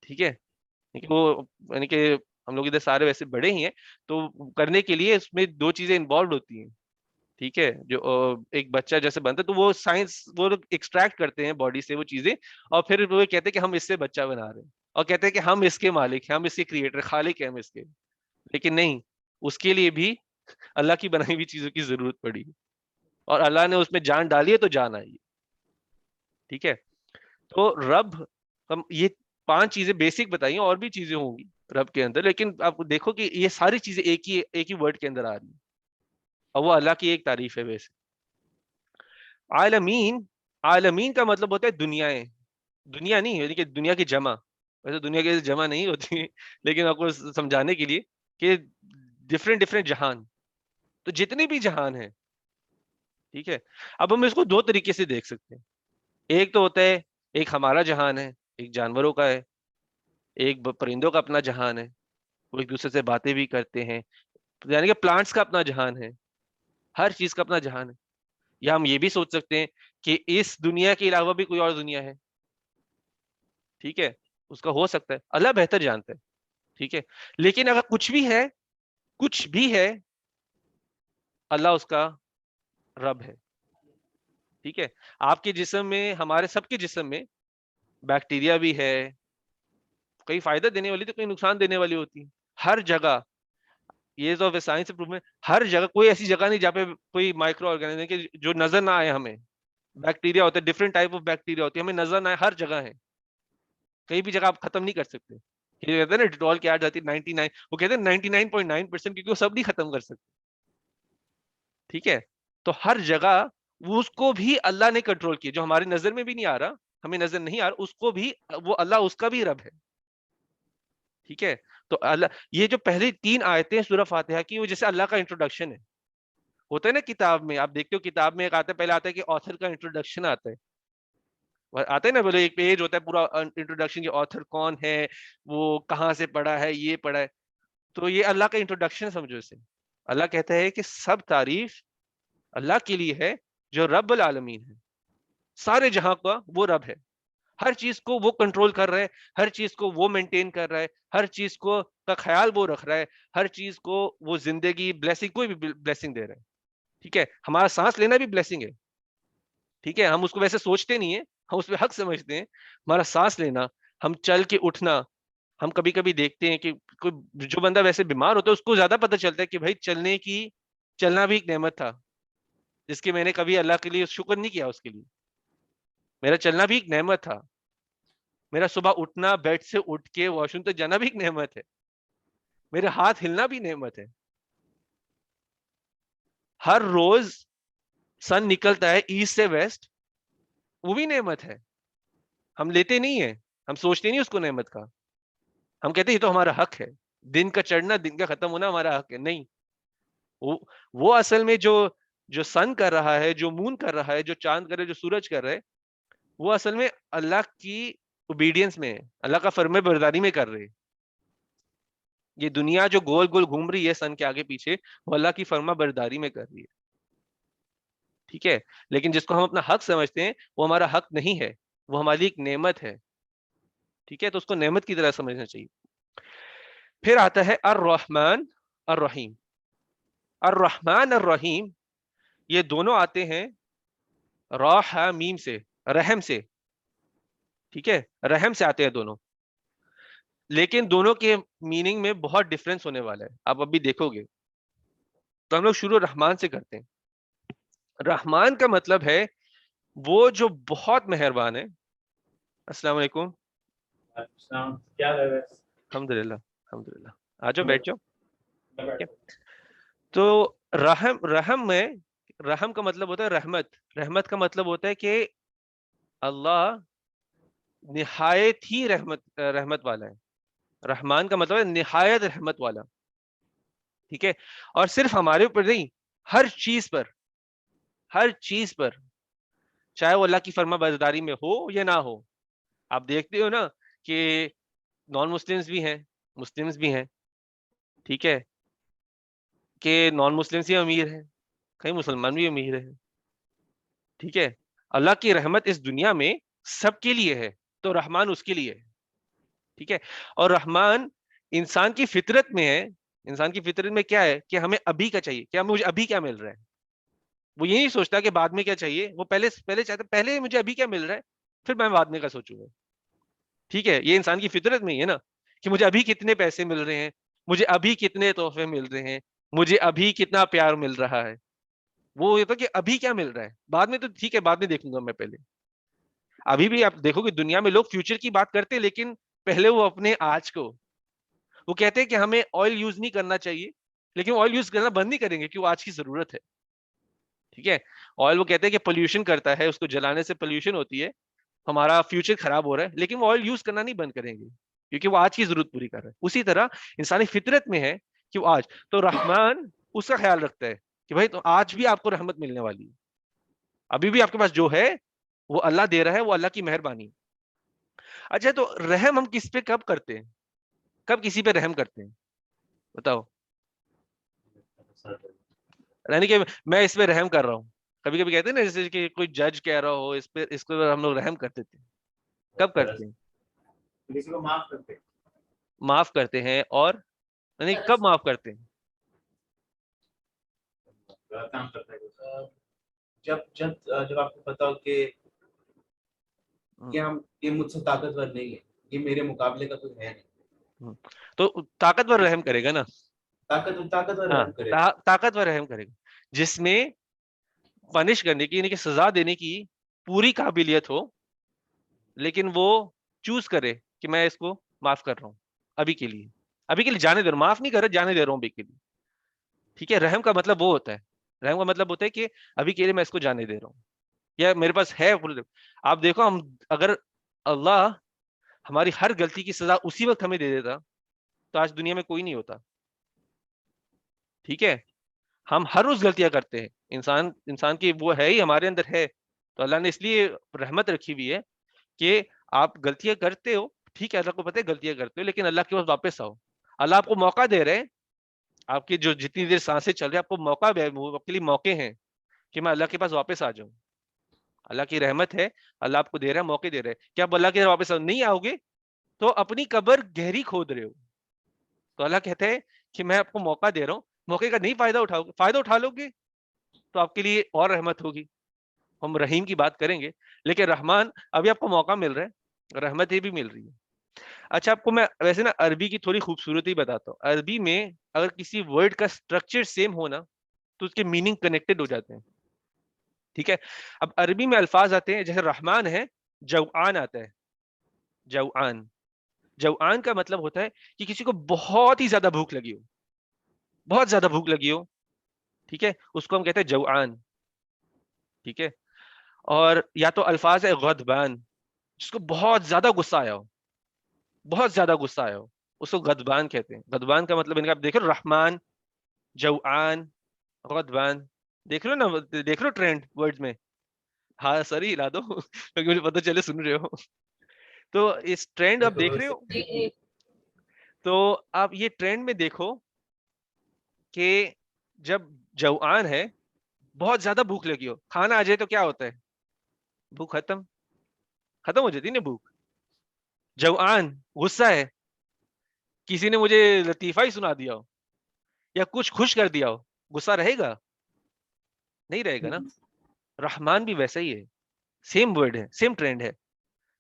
ٹھیک ہے. وہ یعنی کہ ہم لوگ ادھر سارے ویسے بڑے ہی ہیں، تو کرنے کے لیے اس میں دو چیزیں انوالوڈ ہوتی ہیں، ٹھیک ہے. جو ایک بچہ جیسے بنتا ہے تو وہ سائنس وہ ایکسٹریکٹ کرتے ہیں باڈی سے وہ چیزیں، اور پھر وہ کہتے ہیں کہ ہم اس سے بچہ بنا رہے ہیں، اور کہتے ہیں کہ ہم اس کے مالک ہیں، ہم اس کے کریٹر خالق ہیں ہم اس کے. لیکن نہیں، اس کے لیے بھی اللہ کی بنائی ہوئی چیزوں کی ضرورت پڑی، اور اللہ نے اس میں جان ڈالی ہے تو جان آئی، ٹھیک ہے. تو رب، ہم یہ پانچ چیزیں بیسک بتائیں، اور بھی چیزیں ہوں گی رب کے اندر، لیکن آپ دیکھو کہ یہ ساری چیزیں ایک ہی ورڈ کے اندر آ رہی ہیں، اور وہ اللہ کی ایک تعریف ہے. ویسے عالمین، عالمین کا مطلب ہوتا ہے دنیایں. دنیا نہیں یعنی کہ دنیا کی جمع، ویسے دنیا کی جمع نہیں ہوتی لیکن آپ کو سمجھانے کے لیے کہ ڈفرینٹ ڈفرینٹ جہان، تو جتنے بھی جہان ہیں، ٹھیک ہے. اب ہم اس کو دو طریقے سے دیکھ سکتے ہیں. ایک تو ہوتا ہے، ایک ہمارا جہان ہے، ایک جانوروں کا ہے، ایک پرندوں کا اپنا جہان ہے، وہ ایک دوسرے سے باتیں بھی کرتے ہیں، یعنی کہ پلانٹس کا اپنا جہان ہے، ہر چیز کا اپنا جہان ہے. یا ہم یہ بھی سوچ سکتے ہیں کہ اس دنیا کے علاوہ بھی کوئی اور دنیا ہے، ٹھیک ہے، اس کا ہو سکتا ہے، اللہ بہتر جانتا ہے، ٹھیک ہے. لیکن اگر کچھ بھی ہے، کچھ بھی ہے، اللہ اس کا رب ہے، ٹھیک ہے. آپ کے جسم میں، ہمارے سب کے جسم میں بیکٹیریا بھی ہے، کئی فائدہ دینے والی تو کئی نقصان دینے والی ہوتی ہیں ہر جگہ. یہ تو سائنس سے پروف ہے، ہر جگہ کوئی ایسی جگہ نہیں جہاں پہ کوئی مائکرو آرگینزم کہ جو نظر نہ آئے ہمیں. بیکٹیریا ہوتے ہیں، ڈفرنٹ ٹائپ آف بیکٹیریا ہوتی ہے، ہمیں نظر نہ آئے، ہر جگہ ہے، کہیں بھی جگہ آپ ختم نہیں کر سکتے. یہ کہتے ہیں نا ڈیٹول کی ایڈ آتی ہے 99، وہ کہتے ہیں 99.9%، کیونکہ وہ سب نہیں ختم کر سکتے، ٹھیک ہے. تو ہر جگہ وہ اس کو بھی اللہ نے کنٹرول کیا، جو ہماری نظر میں بھی نہیں آ رہا، ہمیں نظر نہیں آ رہا، اس کو بھی وہ اللہ اس کا بھی رب ہے، ٹھیک ہے. تو اللہ، یہ جو پہلی تین آیتیں ہیں سورہ فاتحہ کی، وہ جیسے اللہ کا انٹروڈکشن ہے. ہوتا ہے نا کتاب میں، آپ دیکھتے ہو کتاب میں ایک آتا ہے، پہلے آتا ہے کہ آتھر کا انٹروڈکشن آتا ہے، آتا ہے نا، بولے ایک پیج ہوتا ہے پورا انٹروڈکشن، کہ آتھر کون ہے، وہ کہاں سے پڑھا ہے، یہ پڑھا ہے. تو یہ اللہ کا انٹروڈکشن سمجھو اسے. اللہ کہتا ہے کہ سب تعریف اللہ کے لیے ہے جو رب العالمین ہے، سارے جہاں کا وہ رب ہے، ہر چیز کو وہ کنٹرول کر رہا ہے، ہر چیز کو وہ مینٹین کر رہا ہے، ہر چیز کو کا خیال وہ رکھ رہا ہے، ہر چیز کو وہ زندگی، بلیسنگ، کوئی بھی بلیسنگ دے رہا ہے، ٹھیک ہے. ہمارا سانس لینا بھی بلیسنگ ہے، ٹھیک ہے. ہم اس کو ویسے سوچتے نہیں ہیں، ہم اس پہ حق سمجھتے ہیں. ہمارا سانس لینا، ہم چل کے اٹھنا، ہم کبھی کبھی دیکھتے ہیں کہ کوئی جو بندہ ویسے بیمار ہوتا ہے اس کو زیادہ پتہ چلتا ہے کہ بھائی چلنا بھی ایک نعمت تھا، جس کی میں نے کبھی اللہ کے لیے شکر نہیں کیا. اس کے لیے میرا چلنا بھی ایک نعمت تھا، میرا صبح اٹھنا، بیڈ سے اٹھ کے واش روم تک جانا بھی ایک نعمت ہے، میرے ہاتھ ہلنا بھی نعمت ہے. ہر روز سن نکلتا ہے ایسٹ سے ویسٹ، وہ بھی نعمت ہے. ہم لیتے نہیں ہیں، ہم سوچتے نہیں اس کو نعمت کا، ہم کہتے ہیں یہ تو ہمارا حق ہے. دن کا چڑھنا دن کا ختم ہونا ہمارا حق ہے؟ نہیں. وہ اصل میں جو سن کر رہا ہے، جو مون کر رہا ہے، جو چاند کر رہا ہے، جو سورج کر رہا ہے، وہ اصل میں اللہ کی اوبیڈینس میں ہے، اللہ کا فرمان برداری میں کر رہے. یہ دنیا جو گول گول گھوم رہی ہے سن کے آگے پیچھے، وہ اللہ کی فرما برداری میں کر رہی ہے. ٹھیک ہے، لیکن جس کو ہم اپنا حق سمجھتے ہیں وہ ہمارا حق نہیں ہے، وہ ہماری ایک نعمت ہے. ٹھیک ہے، تو اس کو نعمت کی طرح سمجھنا چاہیے. پھر آتا ہے الرحمن الرحیم. الرحمن الرحیم یہ دونوں آتے ہیں راہ میم سے، رحم سے. ٹھیک ہے، رحم سے آتے ہیں دونوں، لیکن دونوں کے میننگ میں بہت ڈفرنس ہونے والا ہے، آپ ابھی دیکھو گے. تو ہم لوگ شروع رحمان سے کرتے ہیں. رحمان کا مطلب ہے وہ جو بہت مہربان ہے. السلام علیکم. کیا الحمد للہ الحمد للہ. آ جاؤ بیٹھ جاؤ. تو رحم میں، رحم کا مطلب ہوتا ہے رحمت. رحمت کا مطلب ہوتا ہے کہ اللہ نہایت ہی رحمت والا ہے. رحمان کا مطلب ہے نہایت رحمت والا. ٹھیک ہے، اور صرف ہمارے اوپر نہیں، ہر چیز پر، ہر چیز پر، چاہے وہ اللہ کی فرما برداری میں ہو یا نہ ہو. آپ دیکھتے ہو نا کہ نان مسلمز بھی ہیں، مسلمز بھی ہیں. ٹھیک ہے، کہ نان مسلمز ہی امیر ہیں، کئی مسلمان بھی امیر ہیں. ٹھیک ہے، اللہ کی رحمت اس دنیا میں سب کے لیے ہے، تو رحمان اس کے لیے ہے. ٹھیک ہے، اور رحمان انسان کی فطرت میں ہے. انسان کی فطرت میں کیا ہے کہ ہمیں ابھی کا چاہیے، کیا مجھے ابھی کیا مل رہا ہے. وہ یہ نہیں سوچتا کہ بعد میں کیا چاہیے، وہ پہلے چاہتا پہلے مجھے ابھی کیا مل رہا ہے، پھر میں بعد میں کا سوچوں گا. ٹھیک ہے، یہ انسان کی فطرت میں ہی ہے نا، کہ مجھے ابھی کتنے پیسے مل رہے ہیں، مجھے ابھی کتنے تحفے مل رہے ہیں، مجھے ابھی کتنا پیار مل رہا ہے. وہ یہ تو کہ ابھی کیا مل رہا ہے، بعد میں تو ٹھیک ہے بعد میں دیکھوں گا میں. پہلے ابھی بھی آپ دیکھو کہ دنیا میں لوگ فیوچر کی بات کرتے ہیں، لیکن پہلے وہ اپنے آج کو، وہ کہتے ہیں کہ ہمیں آئل یوز نہیں کرنا چاہیے، لیکن آئل یوز کرنا بند نہیں کریں گے کیوں آج کی ضرورت ہے. ٹھیک ہے، آئل وہ کہتے ہیں کہ پولوشن کرتا ہے، اس کو جلانے سے پولوشن ہوتی ہے، ہمارا فیوچر خراب ہو رہا ہے، لیکن وہ آئل یوز کرنا نہیں بند کریں گے کیونکہ وہ آج کی ضرورت پوری کر رہا ہے. اسی طرح انسانی فطرت میں ہے کہ وہ آج، تو رحمان اس کا خیال رکھتا ہے کہ بھائی تو آج بھی آپ کو رحمت ملنے والی ہے، ابھی بھی آپ کے پاس جو ہے وہ اللہ دے رہا ہے، وہ اللہ کی مہربانی. اچھا، تو رحم ہم کس پہ کب کرتے ہیں، کب کسی پہ رحم کرتے ہیں بتاؤ. یعنی کہ میں اس پہ رحم کر رہا ہوں، کبھی کبھی کہتے ہیں نا جیسے کہ کوئی جج کہہ رہا ہو اس پہ ہم لوگ رحم کرتے تھے. کب کرتے ہیں؟ کسی کو معاف کرتے معاف کرتے ہیں. اور یعنی کب معاف کرتے ہیں؟ کام کرتا ہے جب جب آپ کو پتا ہو کہ ہم یہ مجھ سے طاقتور نہیں ہے، یہ میرے مقابلے کا کوئی ہے نہیں، تو طاقتور رحم کرے گا نا. طاقتور ہاں، رحم کرے. طاقتور رحم کرے گا جس میں پنش کرنے کی، یعنی کہ سزا دینے کی پوری قابلیت ہو، لیکن وہ چوز کرے کہ میں اس کو معاف کر رہا ہوں ابھی کے لیے، ابھی کے لیے جانے دے رہا ہوں، معاف نہیں کر رہا، جانے دے رہا ہوں ابھی کے لیے. ٹھیک ہے، رحم کا مطلب وہ ہوتا ہے، رحم کا مطلب ہوتا ہے کہ ابھی کے لیے میں اس کو جانے دے رہا ہوں، یا میرے پاس ہے. آپ دیکھو، ہم اگر اللہ ہماری ہر غلطی کی سزا اسی وقت ہمیں دے دیتا تو آج دنیا میں کوئی نہیں ہوتا. ٹھیک ہے، ہم ہر روز غلطیاں کرتے ہیں، انسان کی وہ ہے ہی ہمارے اندر ہے. تو اللہ نے اس لیے رحمت رکھی ہوئی ہے کہ آپ غلطیاں کرتے ہو، ٹھیک ہے، اللہ کو پتہ ہے غلطیاں کرتے ہو، لیکن اللہ کے پاس واپس آؤ. اللہ آپ کو موقع دے رہے ہیں، آپ کی جو جتنی دیر سانسیں چل رہی ہیں، آپ کو موقع آپ کے لیے موقع ہیں کہ میں اللہ کے پاس واپس آ جاؤں. اللہ کی رحمت ہے، اللہ آپ کو دے رہا ہے، موقع دے رہے ہیں کہ آپ اللہ کے واپس نہیں آؤ گے تو اپنی قبر گہری کھود رہے ہو. تو اللہ کہتے ہیں کہ میں آپ کو موقع دے رہا ہوں، موقع کا نہیں فائدہ اٹھاؤ گے، فائدہ اٹھا لو گے تو آپ کے لیے اور رحمت ہوگی. ہم رحیم کی بات کریں گے، لیکن رحمان ابھی آپ کو موقع مل رہا ہے، رحمت یہ بھی مل رہی ہے. اچھا، آپ کو میں ویسے نا عربی کی تھوڑی خوبصورتی بتاتا ہوں. عربی میں اگر کسی ورڈ کا اسٹرکچر سیم ہونا تو اس کے میننگ کنیکٹڈ ہو جاتے ہیں. ٹھیک ہے، اب عربی میں الفاظ آتے ہیں جیسے رحمان ہے، جوعان آتا ہے. جوعان، جوعان کا مطلب ہوتا ہے کہ کسی کو بہت ہی زیادہ بھوک لگی ہو، بہت زیادہ بھوک لگی ہو. ٹھیک ہے، اس کو ہم کہتے ہیں جوعان. ٹھیک ہے، اور یا تو الفاظ ہے غضبان، جس کو بہت زیادہ غصہ آیا ہو، بہت زیادہ غصہ آیا ہو. اس کو غضبان کہتے ہیں. غضبان کا مطلب آپ دیکھ رہے ہو رحمان, جوعان, غضبان, دیکھ رہے ہو نا, دیکھ رہے ہو ٹرینڈ ورڈز میں. ہاں سر ہی لا دو کیونکہ مجھے پتہ چلے سن رہے ہو. تو اس ٹرینڈ آپ دیکھ رہے ہو, تو آپ یہ ٹرینڈ میں دیکھو کہ جب جوعان ہے, بہت زیادہ بھوک لگی ہو, کھانا آ جائے تو کیا ہوتا ہے, بھوک ختم ہو جاتی ہے نا بھوک. جوعان غصہ ہے, کسی نے مجھے لطیفہ ہی سنا دیا ہو یا کچھ خوش کر دیا ہو, غصہ رہے گا نہیں رہے گا نا. رحمان بھی ویسا ہی ہے, سیم ورڈ ہے, سیم ٹرینڈ ہے.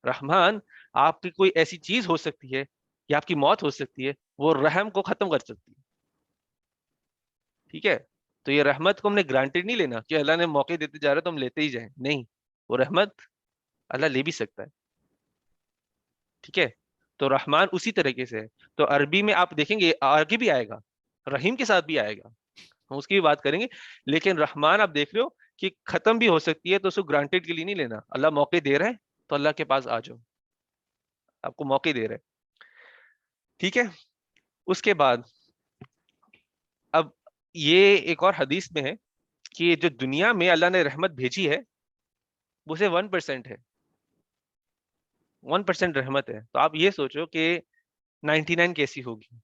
رحمان آپ کی کوئی ایسی چیز ہو سکتی ہے یا آپ کی موت ہو سکتی ہے, وہ رحم کو ختم کر سکتی ہے. ٹھیک ہے, تو یہ رحمت کو ہم نے گرانٹیڈ نہیں لینا کہ اللہ نے موقع دیتے جا رہا تو ہم لیتے ہی جائیں, نہیں, وہ رحمت اللہ لے بھی سکتا ہے. ٹھیک ہے, تو رحمان اسی طریقے سے ہے. تو عربی میں آپ دیکھیں گے آگے بھی آئے گا, رحیم کے ساتھ بھی آئے گا, ہم اس کی بھی بات کریں گے. لیکن رحمان آپ دیکھ رہے ہو کہ ختم بھی ہو سکتی ہے, تو اس کو گرانٹیڈ کے لیے نہیں لینا. اللہ موقع دے رہا ہے تو اللہ کے پاس آ جاؤ, آپ کو موقع دے رہے. ٹھیک ہے, اس کے بعد اب یہ ایک اور حدیث میں ہے کہ جو دنیا میں اللہ نے رحمت بھیجی ہے وہ سے 1% ہے, 1% رحمت ہے. تو آپ یہ سوچو کہ 99 کیسی ہوگی.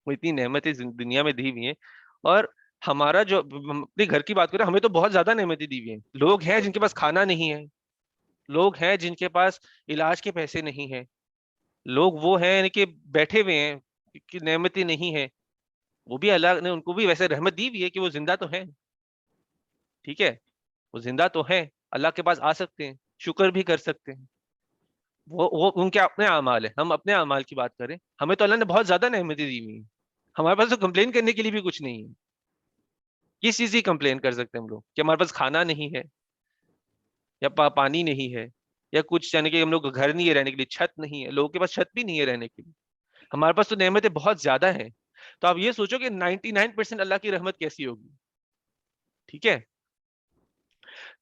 وہ اتنی نعمتیں دنیا میں دی ہوئی ہیں, اور ہمارا جو اپنے گھر کی بات کریں, ہمیں تو بہت زیادہ نعمتیں دی ہوئی ہیں. لوگ ہیں جن کے پاس کھانا نہیں ہے, لوگ ہیں جن کے پاس علاج کے پیسے نہیں ہیں, لوگ وہ ہیں کہ بیٹھے ہوئے ہیں کہ نعمتیں نہیں ہیں. وہ بھی اللہ نے ان کو بھی ویسے رحمت دی ہوئی ہے کہ وہ زندہ تو ہیں. ٹھیک ہے, وہ زندہ تو ہیں, اللہ کے پاس آ سکتے ہیں, شکر بھی کر سکتے ہیں. وہ ان کے اپنے اعمال ہیں, ہم اپنے اعمال کی بات کریں, ہمیں تو اللہ نے بہت زیادہ نعمتیں دی ہوئی ہیں. ہمارے پاس تو کمپلین کرنے کے لیے بھی کچھ نہیں ہے. کس چیز کی کمپلین کر سکتے ہیں ہم لوگ, کہ ہمارے پاس کھانا نہیں ہے, یا پانی نہیں ہے, یا کچھ, یعنی کہ ہم لوگ گھر نہیں ہے رہنے کے لیے, چھت نہیں ہے, لوگوں کے پاس چھت بھی نہیں ہے رہنے کے لیے. ہمارے پاس تو نعمتیں بہت زیادہ ہیں. تو آپ یہ سوچو کہ 99% اللہ کی رحمت کیسی ہوگی. ٹھیک ہے,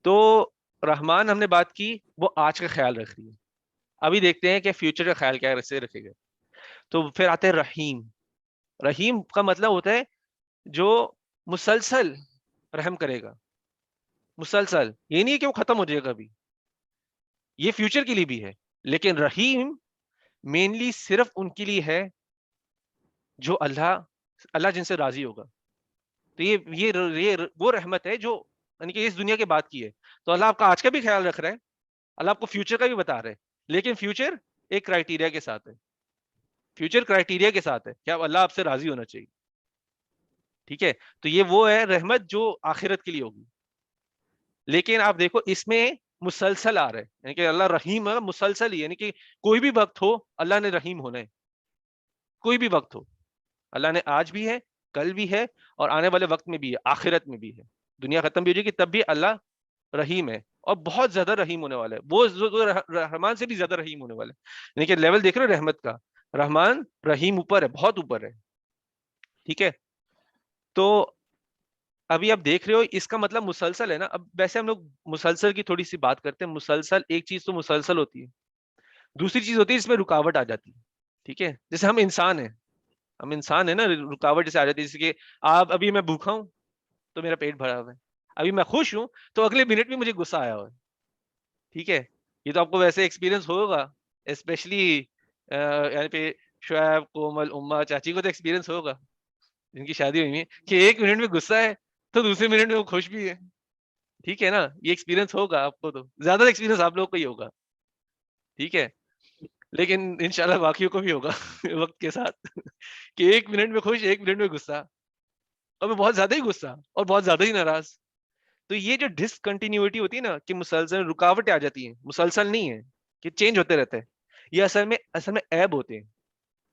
تو رحمان ہم نے بات کی, وہ آج کا خیال رکھ رہی ہے. ابھی دیکھتے ہیں کہ فیوچر کا خیال کیا سے رکھے گا. تو پھر آتے ہیں رحیم. رحیم کا مطلب ہوتا ہے جو مسلسل رحم کرے گا, مسلسل. یہ نہیں ہے کہ وہ ختم ہو جائے گا, ابھی یہ فیوچر کے لیے بھی ہے. لیکن رحیم مینلی صرف ان کے لیے ہے جو اللہ جن سے راضی ہوگا. تو یہ وہ رحمت ہے جو یعنی کہ اس دنیا کے بعد کی ہے. تو اللہ آپ کا آج کا بھی خیال رکھ رہا ہے, اللہ آپ کو فیوچر کا بھی بتا رہا ہے, لیکن فیوچر ایک کرائٹیریا کے ساتھ ہے. فیوچر کرائٹیریا کے ساتھ ہے کہ اللہ آپ سے راضی ہونا چاہیے. ٹھیک ہے, تو یہ وہ ہے رحمت جو آخرت کے لیے ہوگی. لیکن آپ دیکھو اس میں مسلسل آ رہا ہے, یعنی کہ اللہ رحیم ہے مسلسل ہی, یعنی کہ کوئی بھی وقت ہو اللہ نے رحیم ہونا ہے. کوئی بھی وقت ہو, اللہ نے آج بھی ہے, کل بھی ہے, اور آنے والے وقت میں بھی ہے, آخرت میں بھی ہے. دنیا ختم بھی ہو جائے گی تب بھی اللہ رحیم ہے, اور بہت زیادہ رحیم ہونے والا ہے. وہ رحمان سے بھی زیادہ رحیم ہونے والا ہے. یعنی کہ لیول دیکھ رہے ہو رحمت کا, رحمان رحیم اوپر ہے, بہت اوپر ہے. ٹھیک ہے, تو ابھی آپ دیکھ رہے ہو اس کا مطلب مسلسل ہے نا. اب ویسے ہم لوگ مسلسل کی تھوڑی سی بات کرتے ہیں. مسلسل ایک چیز تو مسلسل ہوتی ہے, دوسری چیز ہوتی ہے جس میں رکاوٹ آ جاتی ہے. ٹھیک ہے, جیسے ہم انسان ہیں نا, رکاوٹ جیسے آ جاتی ہے. جیسے کہ آپ ابھی میں بھوکا ہوں تو میرا پیٹ بھرا ہوا ہے, ابھی میں خوش ہوں تو اگلے منٹ میں مجھے غصہ آیا ہوا ہے. ٹھیک ہے, یہ تو آپ کو ویسے ایکسپیرینس ہوگا, اسپیشلی یعنی پہ شعیب, کومل, اما, چاچی کو تو ایکسپیرینس ہوگا جن کی شادی ہوئی ہے, کہ ایک منٹ میں غصہ ہے تو دوسرے منٹ میں وہ خوش بھی ہے. ٹھیک ہے نا, یہ ایکسپیرینس ہوگا آپ کو, تو زیادہ ایکسپیرینس آپ لوگ کو ہی ہوگا. ٹھیک ہے, لیکن انشاءاللہ باقیوں کو بھی ہوگا وقت کے ساتھ کہ ایک منٹ میں خوش, ایک منٹ میں غصہ, اور میں بہت زیادہ ہی غصہ اور بہت زیادہ ہی ناراض. تو یہ جو ڈسکنٹینیوٹی ہوتی ہے نا, کہ مسلسل رکاوٹیں آ جاتی ہیں, مسلسل نہیں ہے کہ چینج ہوتے رہتے ہیں, یہ اصل میں عیب ہوتے ہیں,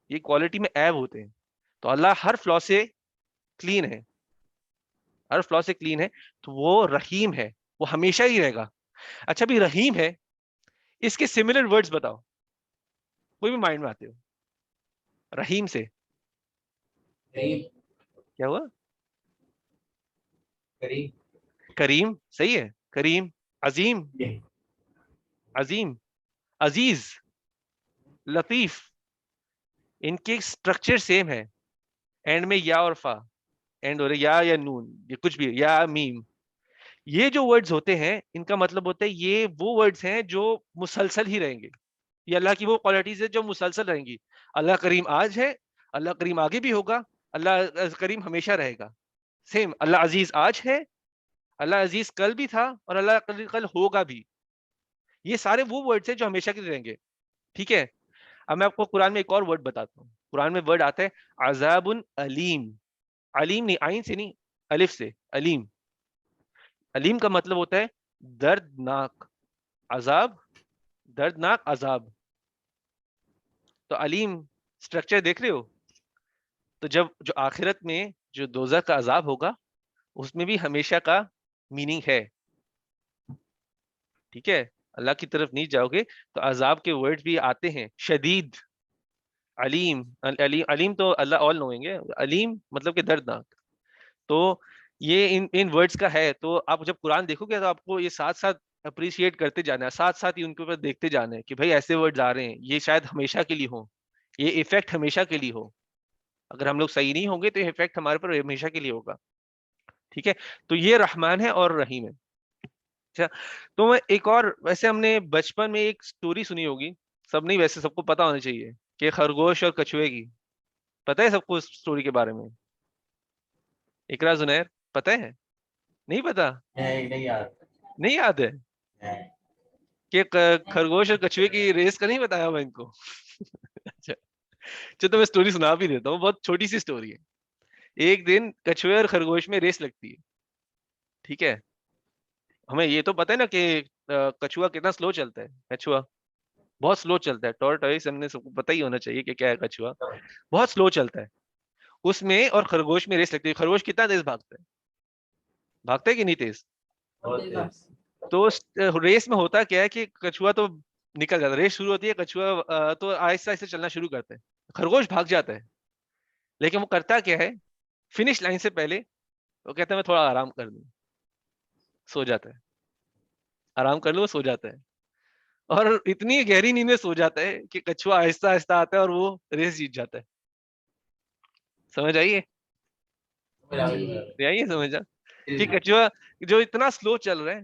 یہ کوالٹی میں عیب ہوتے ہیں. تو اللہ ہر فلاء سے کلین ہے, ہر فلاء سے کلین ہے, تو وہ رحیم ہے, وہ ہمیشہ ہی رہے گا. اچھا بھی رحیم ہے, اس کے سملر ورڈز بتاؤ, کوئی بھی مائنڈ میں آتے ہو رحیم سے. کیا ہوا؟ کریم, صحیح ہے, کریم. عظیم, عظیم, عزیز, لطیف, ان کے اسٹرکچر سیم ہے, اینڈ میں یا اور فا اینڈ ہو رہے, یا نون, یہ کچھ بھی, یا میم. یہ جو ورڈز ہوتے ہیں ان کا مطلب ہوتا ہے یہ وہ ورڈز ہیں جو مسلسل ہی رہیں گے. یہ اللہ کی وہ کوالٹیز ہے جو مسلسل رہیں گی. اللہ کریم آج ہے, اللہ کریم آگے بھی ہوگا, اللہ کریم ہمیشہ رہے گا. سیم, اللہ عزیز آج ہے, اللہ عزیز کل بھی تھا, اور اللہ کل ہوگا بھی. یہ سارے وہ ورڈز ہیں جو ہمیشہ کے رہیں گے. ٹھیک ہے. اب میں آپ کو قرآن میں ایک اور ورڈ بتاتا ہوں. قرآن میں ورڈ آتا ہے عذاب علیم. علیم نہیں, آئین سے نہیں, الف سے, علیم. علیم کا مطلب ہوتا ہے دردناک. عذاب, دردناک عذاب. تو علیم اسٹرکچر دیکھ رہے ہو. تو جب جو آخرت میں جو دوزخ کا عذاب ہوگا اس میں بھی ہمیشہ کا میننگ ہے. ٹھیک ہے, اللہ کی طرف نہیں جاؤ گے تو عذاب کے ورڈ بھی آتے ہیں. شدید, علیم, علیم تو اللہ آل نوئنگ ہے, علیم مطلب کہ دردناک. تو یہ ان ورڈز کا ہے. تو آپ جب قرآن دیکھو گے تو آپ کو یہ ساتھ ساتھ اپریشیٹ کرتے جانا ہے, ساتھ ساتھ ہی ان کے اوپر دیکھتے جانا ہے کہ بھائی ایسے ورڈز آ رہے ہیں, یہ شاید ہمیشہ کے لیے ہوں, یہ افیکٹ ہمیشہ کے لیے ہو. اگر ہم لوگ صحیح نہیں ہوں گے تو یہ افیکٹ ہمارے پر ہمیشہ کے لیے ہوگا. ٹھیک ہے. تو یہ رحمان ہے اور رحیم ہے. اچھا, تو میں ایک اور, ویسے ہم نے بچپن میں ایک سٹوری سنی ہوگی, سب نہیں, ویسے سب کو پتا ہونا چاہیے, کہ خرگوش اور کچھوے کی. پتہ ہے سب کو اس سٹوری کے بارے میں؟ اقرا, زنیر, پتہ ہے؟ نہیں پتا؟ نہیں یار. نہیں یاد ہے کہ خرگوش اور کچھوے کی ریس کا نہیں بتایا میں ان کو؟ اچھا تو میں سٹوری سنا بھی دیتا ہوں, بہت چھوٹی سی سٹوری ہے. ایک دن کچھوے اور خرگوش میں ریس لگتی ہے. ٹھیک ہے. ہمیں یہ تو پتہ ہے نا کہ کچھوا کتنا سلو چلتا ہے. کچھوا بہت سلو چلتا ہے. ٹورٹوائس ہم نے سب کو پتہ ہی ہونا چاہیے کہ کیا ہے کچھوا, بہت سلو چلتا ہے. اس میں اور خرگوش میں ریس لگتی ہے. خرگوش کتنا تیز بھاگتا ہے, بھاگتا ہے کہ نہیں تیز؟ تو ریس میں ہوتا کیا ہے کہ کچھوا تو نکل جاتا ہے, ریس شروع ہوتی ہے, کچھوا تو آہستہ آہستہ چلنا شروع کرتا ہے, خرگوش بھاگ جاتا ہے. لیکن وہ کرتا کیا ہے, فنش لائن سے پہلے وہ کہتا ہے میں تھوڑا آرام کر لوں, سو جاتا ہے, آرام کر لوں, سو جاتا ہے. اور اتنی گہری نیند میں سو جاتا ہے کہ کچھوا آہستہ آہستہ آتا ہے اور وہ ریس جیت جاتا ہے. سمجھ آئیے؟ آئیے سمجھا کہ کچھوا جو اتنا سلو چل رہا ہے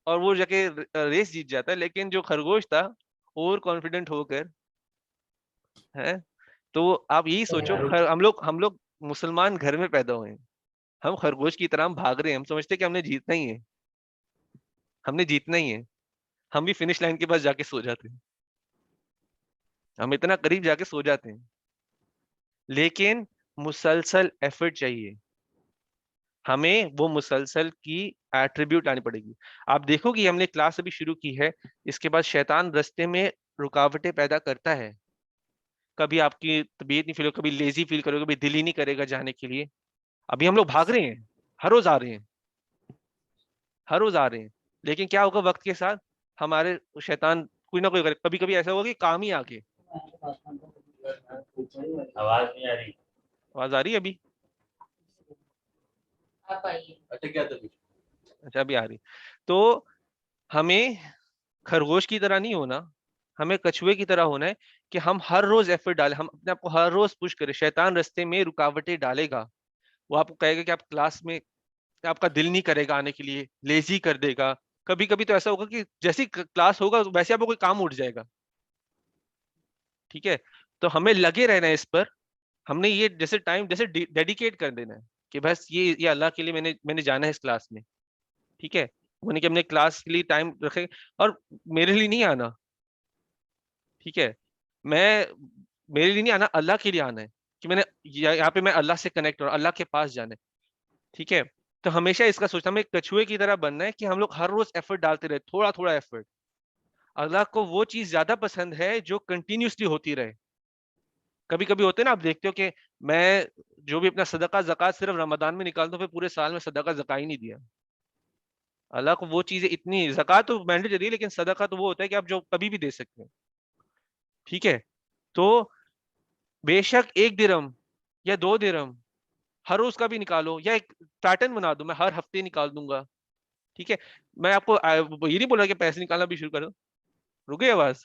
اور وہ جا کے ریس جیت جاتا ہے, لیکن جو خرگوش تھا اوور کانفیڈنٹ ہو کر ہے. تو آپ یہی سوچو, ہم لوگ مسلمان گھر میں پیدا ہوئے ہیں, ہم خرگوش کی طرح بھاگ رہے ہیں, ہم سمجھتے کہ ہم نے جیتنا ہی ہے, ہم نے جیتنا ہی ہے. ہم بھی فنش لائن کے پاس جا کے سو جاتے ہیں, ہم اتنا قریب جا کے سو جاتے ہیں. لیکن مسلسل ایفرٹ چاہیے, ہمیں وہ مسلسل کی ایٹریبیوٹ آنی پڑے گی. آپ دیکھو کہ ہم نے کلاس ابھی شروع کی ہے, اس کے بعد شیطان رستے میں رکاوٹیں پیدا کرتا ہے. کبھی آپ کی طبیعت نہیں فیل ہو, کبھی لیزی فیل کرو, کبھی دل ہی نہیں کرے گا جانے کے لیے. ابھی ہم لوگ بھاگ رہے ہیں, ہر روز آ رہے ہیں, ہر روز آ رہے ہیں. لیکن کیا ہوگا وقت کے ساتھ, ہمارے شیطان کوئی نہ کوئی کرے. کبھی کبھی ایسا ہوگا کہ کام ہی آ کے. آواز نہیں آ رہی. آواز آ رہی ہے ابھی؟ اچھا ابھی آ رہی. تو ہمیں خرگوش کی طرح نہیں ہونا, ہمیں کچھوے کی طرح ہونا ہے کہ ہم ہر روز ایفرٹ ڈالیں, ہم اپنے آپ کو ہر روز پش کریں. شیطان رستے میں رکاوٹیں ڈالے گا, وہ آپ کو کہے گا کہ آپ کلاس میں آپ کا دل نہیں کرے گا آنے کے لیے, لیزی کر دے گا. کبھی کبھی تو ایسا ہوگا کہ جیسی کلاس ہوگا ویسے آپ کو کوئی کام اٹھ جائے گا. ٹھیک ہے. تو ہمیں لگے رہنا ہے اس پر, ہم نے یہ جیسے ٹائم جیسے ڈیڈیکیٹ کر دینا ہے کہ بس یہ اللہ کے لیے میں نے جانا ہے اس کلاس میں. ٹھیک ہے. وہ نہیں کہ ہم نے کلاس کے لیے ٹائم رکھے, اور میرے لیے نہیں آنا. ٹھیک ہے. میرے لیے نہیں آنا, اللہ کے لیے آنا ہے کہ میں نے یہاں پہ میں اللہ سے کنیکٹ ہوں, اللہ کے پاس جانا ہے. ٹھیک ہے. تو ہمیشہ اس کا سوچنا, ہمیں کچھوے کی طرح بننا ہے کہ ہم لوگ ہر روز ایفرٹ ڈالتے رہے, تھوڑا تھوڑا ایفرٹ. اللہ کو وہ چیز زیادہ پسند ہے جو کنٹینیوسلی ہوتی رہے. کبھی کبھی ہوتے ہیں نا, آپ دیکھتے ہو کہ میں جو بھی اپنا صدقہ زکات صرف رمضان میں نکالتا ہوں, پھر پورے سال میں صدقہ زکات ہی نہیں دیا. اللہ کو وہ چیزیں اتنی, زکات تو مینڈیٹری ہے, لیکن صدقہ تو وہ ہوتا ہے کہ آپ جو کبھی بھی دے سکتے ہیں. ٹھیک ہے. تو بے شک 1 درہم یا 2 درہم ہر روز کا بھی نکالو, یا ایک پیٹرن بنا دو, میں ہر ہفتے نکال دوں گا. ٹھیک ہے. میں آپ کو یہ نہیں بول رہا کہ پیسے نکالنا بھی شروع کرو. رک گئی آواز؟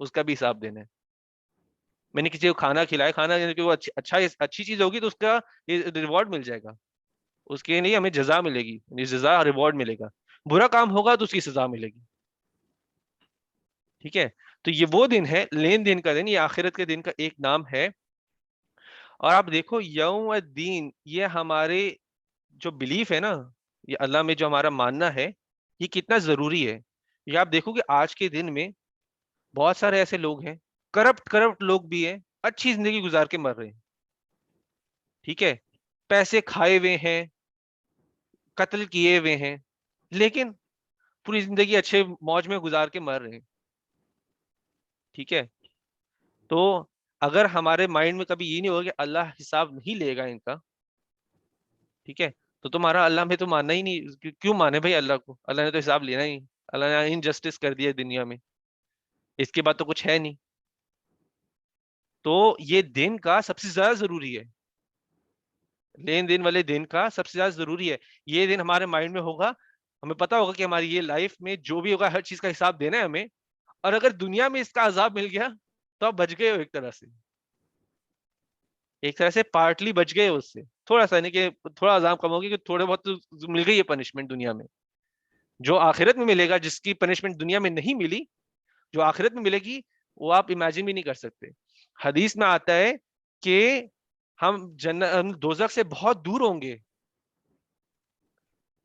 اس کا بھی حساب دینا ہے. میں نے کسی کو کھانا کھلایا, کھانا وہ اچھی چیز ہوگی تو اس کا ریوارڈ مل جائے گا, اس کے نہیں ہمیں جزا ملے گی, جزا ریوارڈ ملے گا. برا کام ہوگا تو اس کی سزا ملے گی. ٹھیک ہے, تو یہ وہ دن ہے, لین دین کا دن, یہ آخرت کے دن کا ایک نام ہے. اور آپ دیکھو یوم الدین, یہ ہمارے جو بلیف ہے نا, یہ اللہ میں جو ہمارا ماننا ہے, یہ کتنا ضروری ہے. یہ آپ دیکھو کہ آج کے دن میں بہت سارے ایسے لوگ ہیں, کرپٹ لوگ بھی ہیں, اچھی زندگی گزار کے مر رہے ہیں. ٹھیک ہے, پیسے کھائے ہوئے ہیں, قتل کیے ہوئے ہیں, لیکن پوری زندگی اچھے موج میں گزار کے مر رہے ہیں. ٹھیک ہے, تو اگر ہمارے مائنڈ میں کبھی یہ نہیں ہوگا کہ اللہ حساب نہیں لے گا ان کا, ٹھیک ہے, تو تمہارا اللہ میں تو ماننا ہی نہیں. کیوں مانے بھائی اللہ کو؟ اللہ نے تو حساب لینا ہی, اللہ نے انجسٹس کر دیا دنیا میں, اس کے بعد تو کچھ ہے نہیں. تو یہ دن کا سب سے زیادہ ضروری ہے, لین دین والے دن کا سب سے زیادہ ضروری ہے. یہ دن ہمارے مائنڈ میں ہوگا, ہمیں پتا ہوگا کہ ہماری یہ لائف میں جو بھی ہوگا ہر چیز کا حساب دینا ہے ہمیں, اور اگر دنیا میں اس کا عذاب مل گیا تو آپ بچ گئے ہو, ایک طرح سے پارٹلی بچ گئے ہو اس سے, تھوڑا سا نہیں کہ تھوڑا عذاب کم ہوگی, کہ تھوڑے بہت تو مل گئی ہے پنشمنٹ دنیا میں. جو آخرت میں ملے گا, جس کی پنشمنٹ دنیا میں نہیں ملی, جو آخرت میں ملے گی, وہ آپ امیجن بھی نہیں کر سکتے. حدیث میں آتا ہے کہ ہم دوزخ سے بہت دور ہوں گے,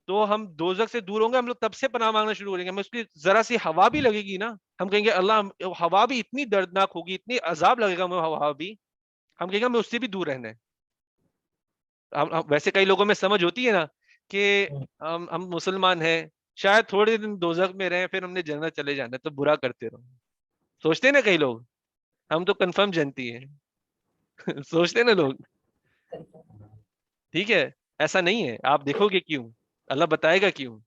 تو ہم دوزخ سے دور ہوں گے, ہم لوگ تب سے پناہ مانگنا شروع کریں گے. ہمیں اس کی ذرا سی ہوا بھی لگے گی نا, ہم کہیں گے اللہ, ہوا بھی اتنی دردناک ہوگی, اتنی عذاب لگے گا ہمیں ہوا بھی, ہم کہیں گے ہمیں اس سے بھی دور رہنا ہے. ویسے کئی لوگوں میں سمجھ ہوتی ہے نا کہ ہم مسلمان ہیں, شاید تھوڑے دن دوزخ میں رہیں, پھر ہم نے جنت چلے جانا ہے, تو برا کرتے رہو. سوچتے ہیں نا کئی لوگ, ہم تو کنفرم جنتی ہیں. سوچتے ہیں نا لوگ. ٹھیک ہے, ایسا نہیں ہے, آپ دیکھو گے کیوں, اللہ بتائے گا کیوں.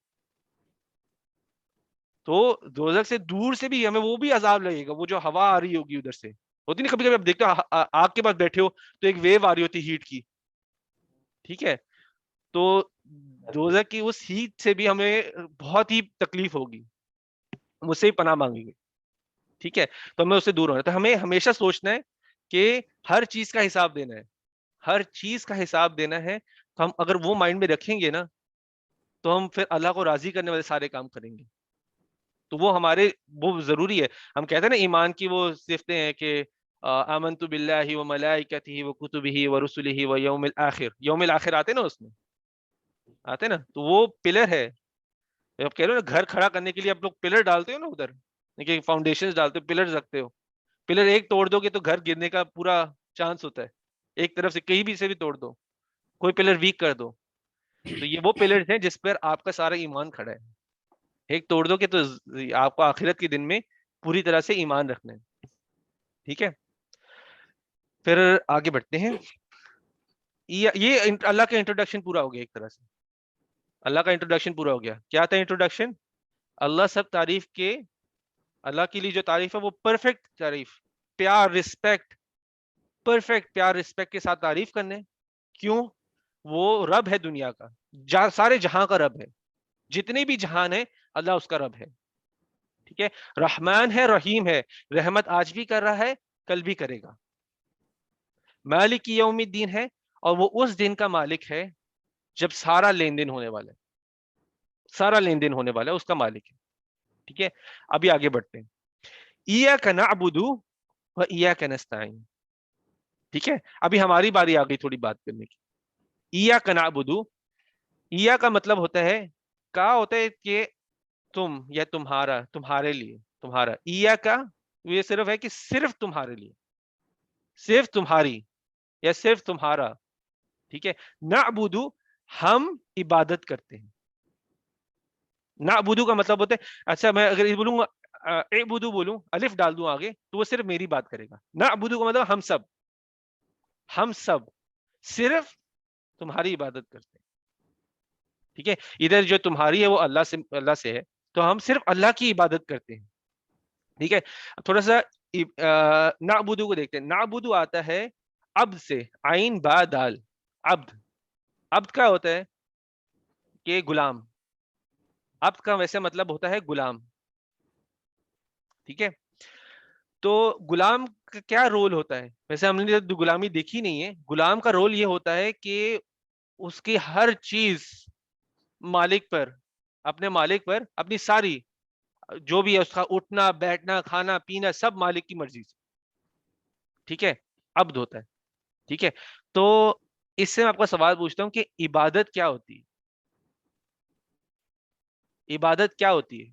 تو دوزخ سے دور سے بھی ہمیں وہ بھی عذاب لگے گا, وہ جو ہوا آ رہی ہوگی ادھر سے ہوتی نہیں, کبھی کبھی آپ دیکھتے ہو آگ کے پاس بیٹھے ہو تو ایک ویو آ رہی ہوتی ہیٹ کی. ٹھیک ہے, تو دوزخ کی اس ہیٹ سے بھی ہمیں بہت ہی تکلیف ہوگی, مجھ سے ہی پناہ مانگیں گے. ٹھیک ہے, تو ہمیں اس سے دور ہونا ہے. تو ہمیں ہمیشہ سوچنا ہے کہ ہر چیز کا حساب دینا ہے, ہر چیز کا حساب دینا ہے. تو ہم اگر وہ مائنڈ میں رکھیں گے نا, تو ہم پھر اللہ کو راضی کرنے والے سارے کام کریں گے. تو وہ ہمارے وہ ضروری ہے. ہم کہتے ہیں نا ایمان کی وہ صفتیں ہیں کہ آمنت باللہ و ملائکتہ و کتبہ و رسلہ و یوم الآخر, یوم الآخر آتے نا, اس میں آتے نا, تو وہ پلر ہے. آپ کہہ رہے ہو نا گھر کھڑا کرنے کے لیے آپ لوگ پلر ڈالتے ہو نا, ادھر فاؤنڈیشن ڈالتے ہو, پلر رکھتے ہو. پلر ایک توڑ دو گے تو گھر گرنے کا پورا چانس ہوتا ہے, ایک طرف سے کہیں بھی سے بھی توڑ دو, کوئی پلر ویک کر دو. تو یہ وہ پلرز ہیں جس پر آپ کا سارا ایمان کھڑا ہے. ایک توڑ دو گے تو آپ کو آخرت کے دن میں پوری طرح سے ایمان رکھنا ہے. ٹھیک ہے, پھر آگے بڑھتے ہیں. یہ اللہ کا انٹروڈکشن پورا ہو گیا, ایک طرح سے اللہ کا انٹروڈکشن پورا ہو گیا. کیا تھا انٹروڈکشن؟ اللہ سب تعریف کے, اللہ کے لیے جو تعریف ہے وہ پرفیکٹ تعریف, پیار, رسپیکٹ, پرفیکٹ پیار رسپیکٹ کے ساتھ تعریف کرنے. کیوں؟ وہ رب ہے دنیا کا, سارے جہاں کا رب ہے, جتنے بھی جہان ہے اللہ اس کا رب ہے. ٹھیک ہے, رحمان ہے, رحیم ہے, رحمت آج بھی کر رہا ہے, کل بھی کرے گا. مالک یوم الدین ہے, اور وہ اس دن کا مالک ہے جب سارا لین دین ہونے والا ہے, سارا لین دین ہونے والا ہے, اس کا مالک ہے. ٹھیک ہے, ابھی آگے بڑھتے ہیں. ایاک نعبد و ایاک نستعین. ٹھیک ہے, ابھی ہماری باری آ گئی تھوڑی بات کرنے کی. ایاک نعبد, ایا کا مطلب ہوتا ہے, کا ہوتا ہے کہ تم یا تمہارا, تمہارے لیے, تمہارا. ایا کا یہ صرف ہے کہ صرف تمہارے لیے, صرف تمہاری یا صرف تمہارا. ٹھیک ہے, نعبد ہم عبادت کرتے ہیں. نعبد کا مطلب ہوتا ہے, اچھا میں اگر یہ بولوں گا اعبدو بولوں, الف ڈال دوں آگے, تو وہ صرف میری بات کرے گا. نعبد کا مطلب ہم سب, ہم سب صرف تمہاری عبادت کرتے ہیں. ٹھیک ہے, ادھر جو تمہاری ہے وہ اللہ سے ہے, تو ہم صرف اللہ کی عبادت کرتے ہیں. ٹھیک ہے, تھوڑا سا نعبدو کو دیکھتے ہیں. نعبدو آتا ہے عبد سے, عین با دال, عبد. عبد کا ہوتا ہے کہ غلام, عبد کا ویسے مطلب ہوتا ہے غلام. ٹھیک ہے, تو غلام کا کیا رول ہوتا ہے؟ ویسے ہم نے غلامی دیکھی نہیں ہے. غلام کا رول یہ ہوتا ہے کہ اس کی ہر چیز مالک پر، اپنے مالک پر، اپنی ساری جو بھی ہے اس کا اٹھنا بیٹھنا کھانا پینا سب مالک کی مرضی سے. ٹھیک ہے، عبد ہوتا ہے. ٹھیک ہے، تو اس سے میں آپ کا سوال پوچھتا ہوں کہ عبادت کیا ہوتی ہے؟ عبادت کیا ہوتی ہے؟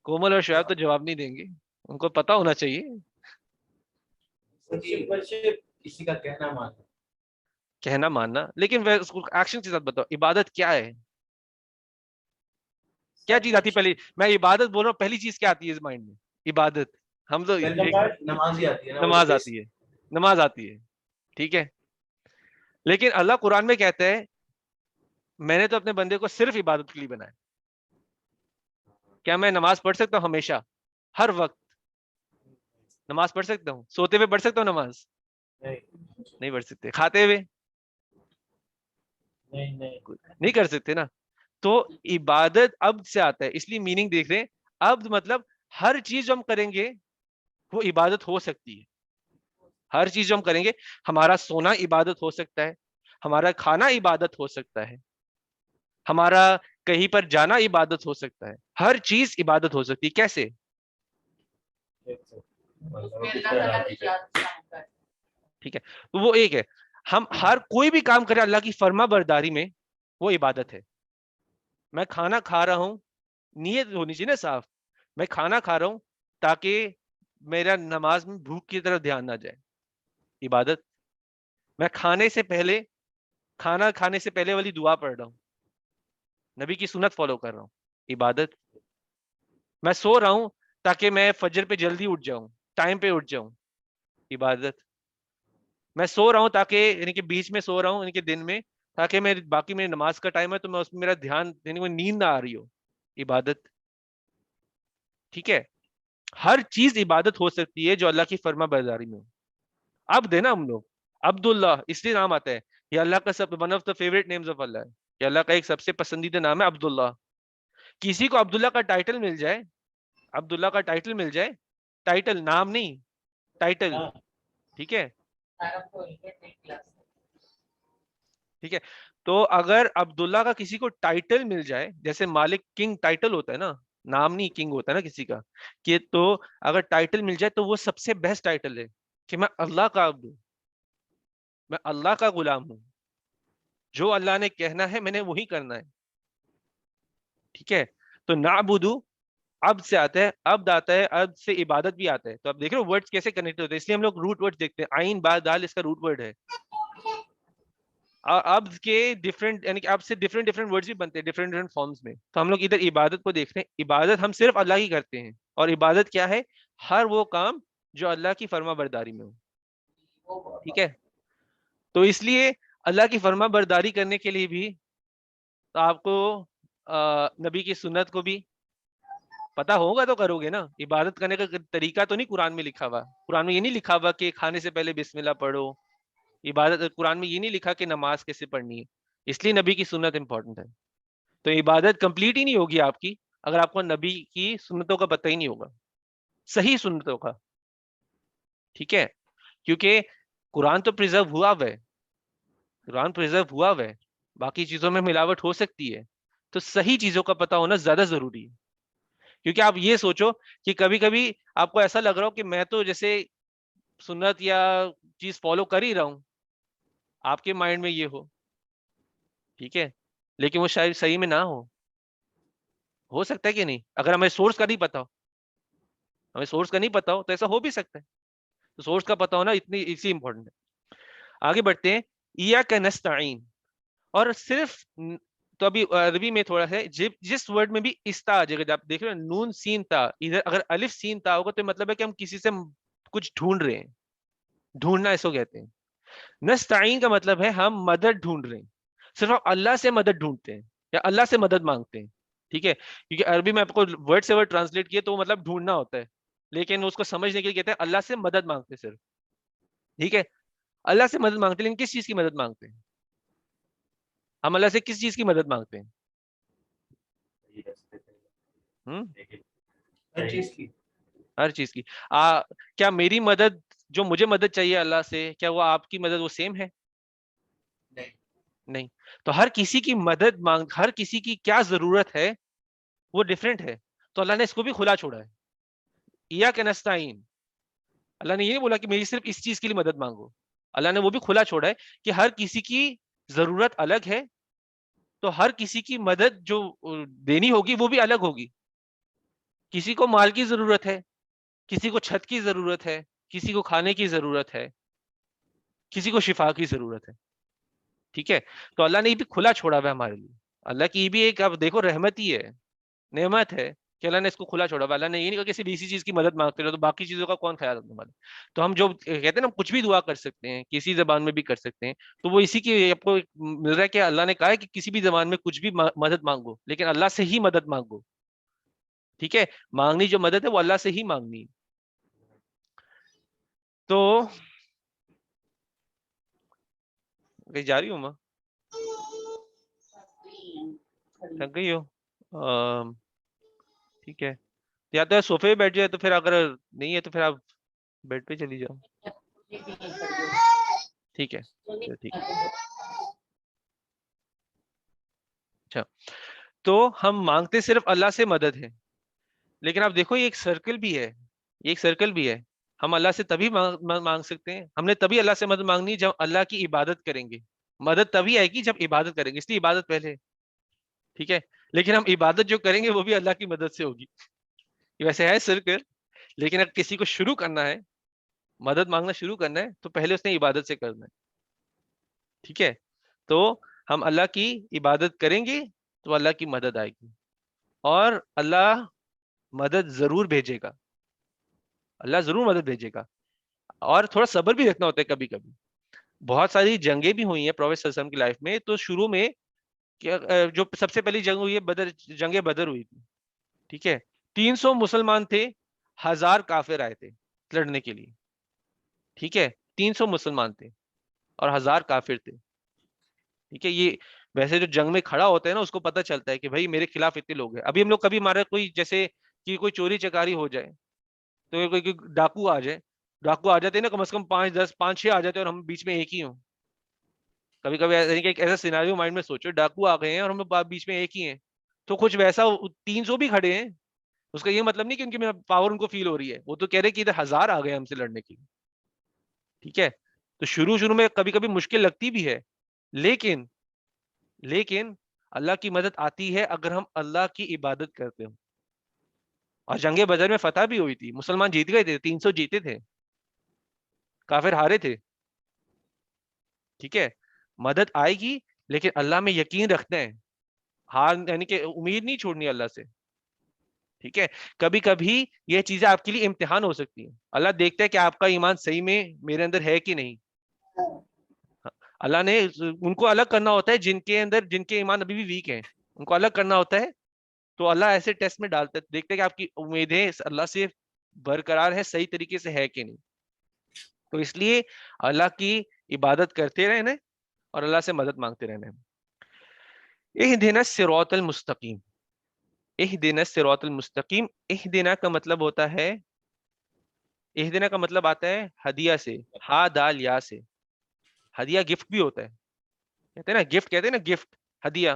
کومل اور شعیب تو جواب نہیں دیں گے، ان کو پتا ہونا چاہیے. سمپل سے کسی کا کہنا ماننا. کہنا ماننا، لیکن اس کو ایکشن کے ساتھ بتاؤ عبادت کیا ہے؟ کیا چیز آتی ہے پہلی؟ میں عبادت بول رہا ہوں، پہلی چیز کیا آتی ہے اس مائنڈ میں؟ عبادت. ہم تو نماز ہی آتی ہے نا. نماز آتی ہے، نماز آتی ہے. ٹھیک ہے، لیکن اللہ قرآن میں کہتا ہے میں نے تو اپنے بندے کو صرف عبادت کے لیے بنایا. کیا میں نماز پڑھ سکتا ہوں ہمیشہ ہر وقت؟ نماز پڑھ سکتا ہوں سوتے ہوئے؟ پڑھ سکتا ہوں نماز؟ نہیں پڑھ سکتے. کھاتے ہوئے؟ نہیں کر سکتے نا. تو عبادت عبد سے آتا ہے، اس لیے میننگ دیکھ رہے ہیں. عبد مطلب ہر چیز جو ہم کریں گے وہ عبادت ہو سکتی ہے. ہر چیز جو ہم کریں گے، ہمارا سونا عبادت ہو سکتا ہے، ہمارا کھانا عبادت ہو سکتا ہے، ہمارا کہیں پر جانا عبادت ہو سکتا ہے. ہر چیز عبادت ہو سکتی ہے. کیسے؟ ٹھیک ہے، تو وہ ایک ہے. ہم ہر کوئی بھی کام کریں اللہ کی فرما برداری میں، وہ عبادت ہے. میں کھانا کھا رہا ہوں، نیت ہونی چاہیے نا صاف. میں کھانا کھا رہا ہوں تاکہ میرا نماز میں بھوک کی طرف دھیان نہ جائے، عبادت. میں کھانے سے پہلے، کھانا کھانے سے پہلے والی دعا پڑھ رہا ہوں، نبی کی سنت فالو کر رہا ہوں، عبادت. میں سو رہا ہوں تاکہ میں فجر پہ جلدی اٹھ جاؤں، ٹائم پہ اٹھ جاؤں، عبادت. میں سو رہا ہوں تاکہ یعنی کہ بیچ میں سو رہا ہوں یعنی کہ دن میں، تاکہ میں باقی میری نماز کا ٹائم ہے تو میں اس میں میرا دھیان یعنی کہ نیند نہ آ رہی ہو، عبادت. ٹھیک ہے، ہر چیز عبادت ہو سکتی ہے جو اللہ کی فرما برداری میں ہو. عبد ہے نا ہم لوگ، عبداللہ اس لیے نام آتا ہے. یہ اللہ کا سب one of the favourite names of Allah ہے. یہ اللہ کا ایک سب سے پسندیدہ نام ہے عبداللہ. کسی کو عبداللہ کا ٹائٹل مل جائے، عبداللہ کا ٹائٹل مل جائے، ٹائٹل نام نہیں، ٹائٹل. ٹھیک ہے، ٹھیک ہے. تو اگر عبداللہ کا کسی کو ٹائٹل مل جائے، جیسے مالک کنگ ٹائٹل ہوتا ہے نا، نام نہیں کنگ ہوتا ہے نا کسی کا، کہ تو اگر ٹائٹل مل جائے تو وہ سب سے بیسٹ ٹائٹل ہے کہ میں اللہ کا عبد ہوں، میں اللہ کا غلام ہوں، جو اللہ نے کہنا ہے میں نے وہی کرنا ہے. ٹھیک ہے، تو نعبدو عبد سے آتا ہے، عبد آتا ہے، عبد سے عبادت بھی آتا ہے. تو اب دیکھ رہے ہو ورڈز کیسے کنیکٹ ہوتے ہیں، اس لیے ہم لوگ روٹ ورڈ دیکھتے ہیں. عین با دال اس کا روٹ ورڈ ہے. عبد کے ڈفرنٹ یعنی کہ عبد سے ڈفرنٹ ڈفرنٹ ورڈز بھی بنتے ہیں ڈفرنٹ ڈفرنٹ فارمز میں. تو ہم لوگ ادھر عبادت کو دیکھ رہے ہیں. عبادت ہم صرف اللہ کی کرتے ہیں، اور عبادت کیا ہے؟ ہر وہ کام جو اللہ کی فرما برداری میں ہو. ٹھیک ہے، تو اس لیے اللہ کی فرما برداری کرنے کے لیے بھی تو آپ کو نبی کی سنت کو بھی پتا ہوگا تو کرو گے نا. عبادت کرنے کا طریقہ تو نہیں قرآن میں لکھا ہوا. قرآن میں یہ نہیں لکھا ہوا کہ کھانے سے پہلے بسم اللہ پڑھو. عبادت قرآن میں یہ نہیں لکھا کہ نماز کیسے پڑھنی ہے. اس لیے نبی کی سنت امپورٹنٹ ہے. تو عبادت کمپلیٹ ہی نہیں ہوگی آپ کی اگر آپ کو نبی کی سنتوں کا پتہ ہی نہیں ہوگا، صحیح سنتوں کا. ٹھیک ہے، کیونکہ قرآن تو پریزرو ہوا ہوا ہے، قرآن پریزرو ہوا ہوا ہے، باقی چیزوں میں ملاوٹ ہو سکتی ہے. تو صحیح چیزوں کا پتہ ہونا زیادہ ضروری ہے. کیونکہ آپ یہ سوچو کہ کبھی کبھی آپ کو ایسا لگ رہا ہو کہ میں تو جیسے سنت یا چیز فالو کر ہی رہا ہوں، آپ کے مائنڈ میں یہ ٹھیک ہے، لیکن وہ شاید صحیح میں نہ ہو سکتا ہے کہ نہیں. اگر ہمیں سورس کا نہیں پتا ہو، ہمیں سورس کا نہیں پتا ہو تو ایسا ہو بھی سکتا ہے. تو سورس کا پتا ہونا اسی امپورٹنٹ ہے. آگے بڑھتے ہیں. ایاک نستعین، اور صرف تو ابھی عربی میں تھوڑا ہے جس ورڈ میں بھی استا آ جائے گا، آپ دیکھ رہے ہیں نون سین تا، ادھر اگر الف سین تا ہوگا تو مطلب ہے کہ ہم کسی سے کچھ ڈھونڈ رہے ہیں. ڈھونڈنا اس کو کہتے ہیں. نستعین کا مطلب ہے ہم مدد ڈھونڈ رہے ہیں، صرف ہم اللہ سے مدد ڈھونڈتے ہیں یا اللہ سے مدد مانگتے ہیں. ٹھیک ہے، کیونکہ عربی میں آپ کو ورڈ سے ورڈ ٹرانسلیٹ کیے تو وہ مطلب ڈھونڈنا ہوتا ہے، لیکن اس کو سمجھنے کے لیے کہتے ہیں اللہ سے مدد مانگتے ہیں صرف. ٹھیک ہے، اللہ سے مدد مانگتے ہیں، لیکن کس چیز کی مدد مانگتے ہیں؟ ہم اللہ سے کس چیز کی مدد مانگتے ہیں؟ ہر چیز کی. ہر چیز کی. کیا میری مدد جو مجھے مدد چاہیے اللہ سے، کیا وہ آپ کی مدد وہ سیم ہے؟ نہیں. نہیں. تو ہر کسی کی مدد ہر کسی کی کیا ضرورت ہے وہ ڈفرینٹ ہے. تو اللہ نے اس کو بھی کھلا چھوڑا ہے. ایاک نستعین، اللہ نے یہ بولا کہ میری صرف اس چیز کے لیے مدد مانگو. اللہ نے وہ بھی کھلا چھوڑا ہے کہ ہر کسی کی ضرورت الگ ہے، تو ہر کسی کی مدد جو دینی ہوگی وہ بھی الگ ہوگی. کسی کو مال کی ضرورت ہے، کسی کو چھت کی ضرورت ہے، کسی کو کھانے کی ضرورت ہے، کسی کو شفا کی ضرورت ہے. ٹھیک ہے. تو اللہ نے یہ بھی کھلا چھوڑا ہوا ہے ہمارے لیے. اللہ کی یہ بھی ایک اب دیکھو رحمت ہی ہے، نعمت ہے کہ اللہ نے اس کو کھلا چھوڑا ہوا. اللہ نے یہ نہیں کہا کہ صرف اسی چیز کی مدد مانگتے رہو، تو باقی چیزوں کا کون خیال رکھنے والا. تو ہم جو کہتے ہیں نا کچھ بھی دعا کر سکتے ہیں، کسی زبان میں بھی کر سکتے ہیں، تو وہ اسی کی آپ کو مل رہا ہے کہ اللہ نے کہا ہے کہ کسی بھی زبان میں کچھ بھی مدد مانگو، لیکن اللہ سے ہی مدد مانگو. ٹھیک ہے. مانگنی جو مدد ہے وہ اللہ سے ہی مانگنی. تو کہیں جا رہی ہوں ماں، تھک گئی ہو؟ ٹھیک ہے. یا تو صوفے پہ بیٹھ جائے، تو پھر اگر نہیں ہے تو پھر آپ بیڈ پہ چلی جاؤ. ٹھیک ہے. ٹھیک ہے. اچھا، تو ہم مانگتے صرف اللہ سے مدد ہے، لیکن آپ دیکھو یہ ایک سرکل بھی ہے، یہ ایک سرکل بھی ہے. ہم اللہ سے تبھی مانگ سکتے ہیں، ہم نے تبھی اللہ سے مدد مانگنی جب اللہ کی عبادت کریں گے. مدد تبھی آئے گی جب عبادت کریں گے، اس لیے عبادت پہلے. ٹھیک ہے. لیکن ہم عبادت جو کریں گے وہ بھی اللہ کی مدد سے ہوگی. یہ ویسے ہے سرکل، لیکن اگر کسی کو شروع کرنا ہے، مدد مانگنا شروع کرنا ہے، تو پہلے اس نے عبادت سے کرنا ہے. ٹھیک ہے. تو ہم اللہ کی عبادت کریں گے تو اللہ کی مدد آئے گی، اور اللہ مدد ضرور بھیجے گا. اللہ ضرور مدد بھیجے گا. اور تھوڑا صبر بھی رکھنا ہوتا ہے. کبھی کبھی بہت ساری جنگیں بھی ہوئی ہیں پروفیٹ صلی اللہ علیہ وسلم کی لائف میں. تو شروع میں جو سب سے پہلی جنگ ہوئی ہے بدر، جنگ بدر ہوئی تھی. ٹھیک ہے. 300 مسلمان تھے، 1000 کافر آئے تھے لڑنے کے لیے. ٹھیک ہے. 300 مسلمان تھے اور 1000 کافر تھے. ٹھیک ہے. یہ ویسے جو جنگ میں کھڑا ہوتا ہے نا، اس کو پتہ چلتا ہے کہ بھائی میرے خلاف اتنے لوگ ہیں. ابھی ہم لوگ کبھی ہمارا کوئی جیسے کہ کوئی چوری چکاری ہو جائے، تو کوئی ڈاکو آ جائے، ڈاکو آ جاتے ہیں نا، کم از کم 5-10 5-6 آ جاتے ہیں اور ہم بیچ میں ایک ہی ہوں. کبھی کبھی ایک ایسا سیناریو مائنڈ میں سوچو، ڈاکو آ گئے ہیں اور ہم لوگ بیچ میں ایک ہی ہیں، تو کچھ ویسا 300 بھی کھڑے ہیں. اس کا یہ مطلب نہیں کہ ان کی پاور ان کو فیل ہو رہی ہے، وہ تو کہہ رہے کہ ادھر 1000 آ گئے ہم سے لڑنے کے لیے. ٹھیک ہے. تو شروع میں کبھی کبھی مشکل لگتی بھی ہے، لیکن اللہ کی مدد آتی ہے اگر ہم اللہ کی عبادت کرتے ہوں. اور جنگ بدر میں فتح بھی ہوئی تھی، مسلمان جیت گئے تھے، 300 جیتے تھے، کافر ہارے تھے. ٹھیک ہے. مدد آئے گی، لیکن اللہ میں یقین رکھنا ہے، ہار یعنی کہ امید نہیں چھوڑنی اللہ سے. ٹھیک ہے. کبھی کبھی یہ چیزیں آپ کے لیے امتحان ہو سکتی ہیں. اللہ دیکھتا ہے کہ آپ کا ایمان صحیح میں میرے اندر ہے کہ نہیں. اللہ نے ان کو الگ کرنا ہوتا ہے جن کے ایمان ابھی بھی ویک ہیں، ان کو الگ کرنا ہوتا ہے. تو اللہ ایسے ٹیسٹ میں ڈالتا ہے، دیکھتا ہے کہ آپ کی امیدیں اللہ سے برقرار ہے، صحیح طریقے سے ہے کہ نہیں. تو اس لیے اللہ کی عبادت کرتے رہنا اور اللہ سے مدد مانگتے رہنا. اہدنا الصراط المستقیم. اہدنا الصراط المستقیم. اہدنا کا مطلب ہوتا ہے، اہدنا کا مطلب آتا ہے ہدیہ سے، ہا دال یا سے. ہدیہ گفٹ بھی ہوتا ہے، کہتے ہیں نا گفٹ، کہتے ہیں نا گفٹ، ہدیہ،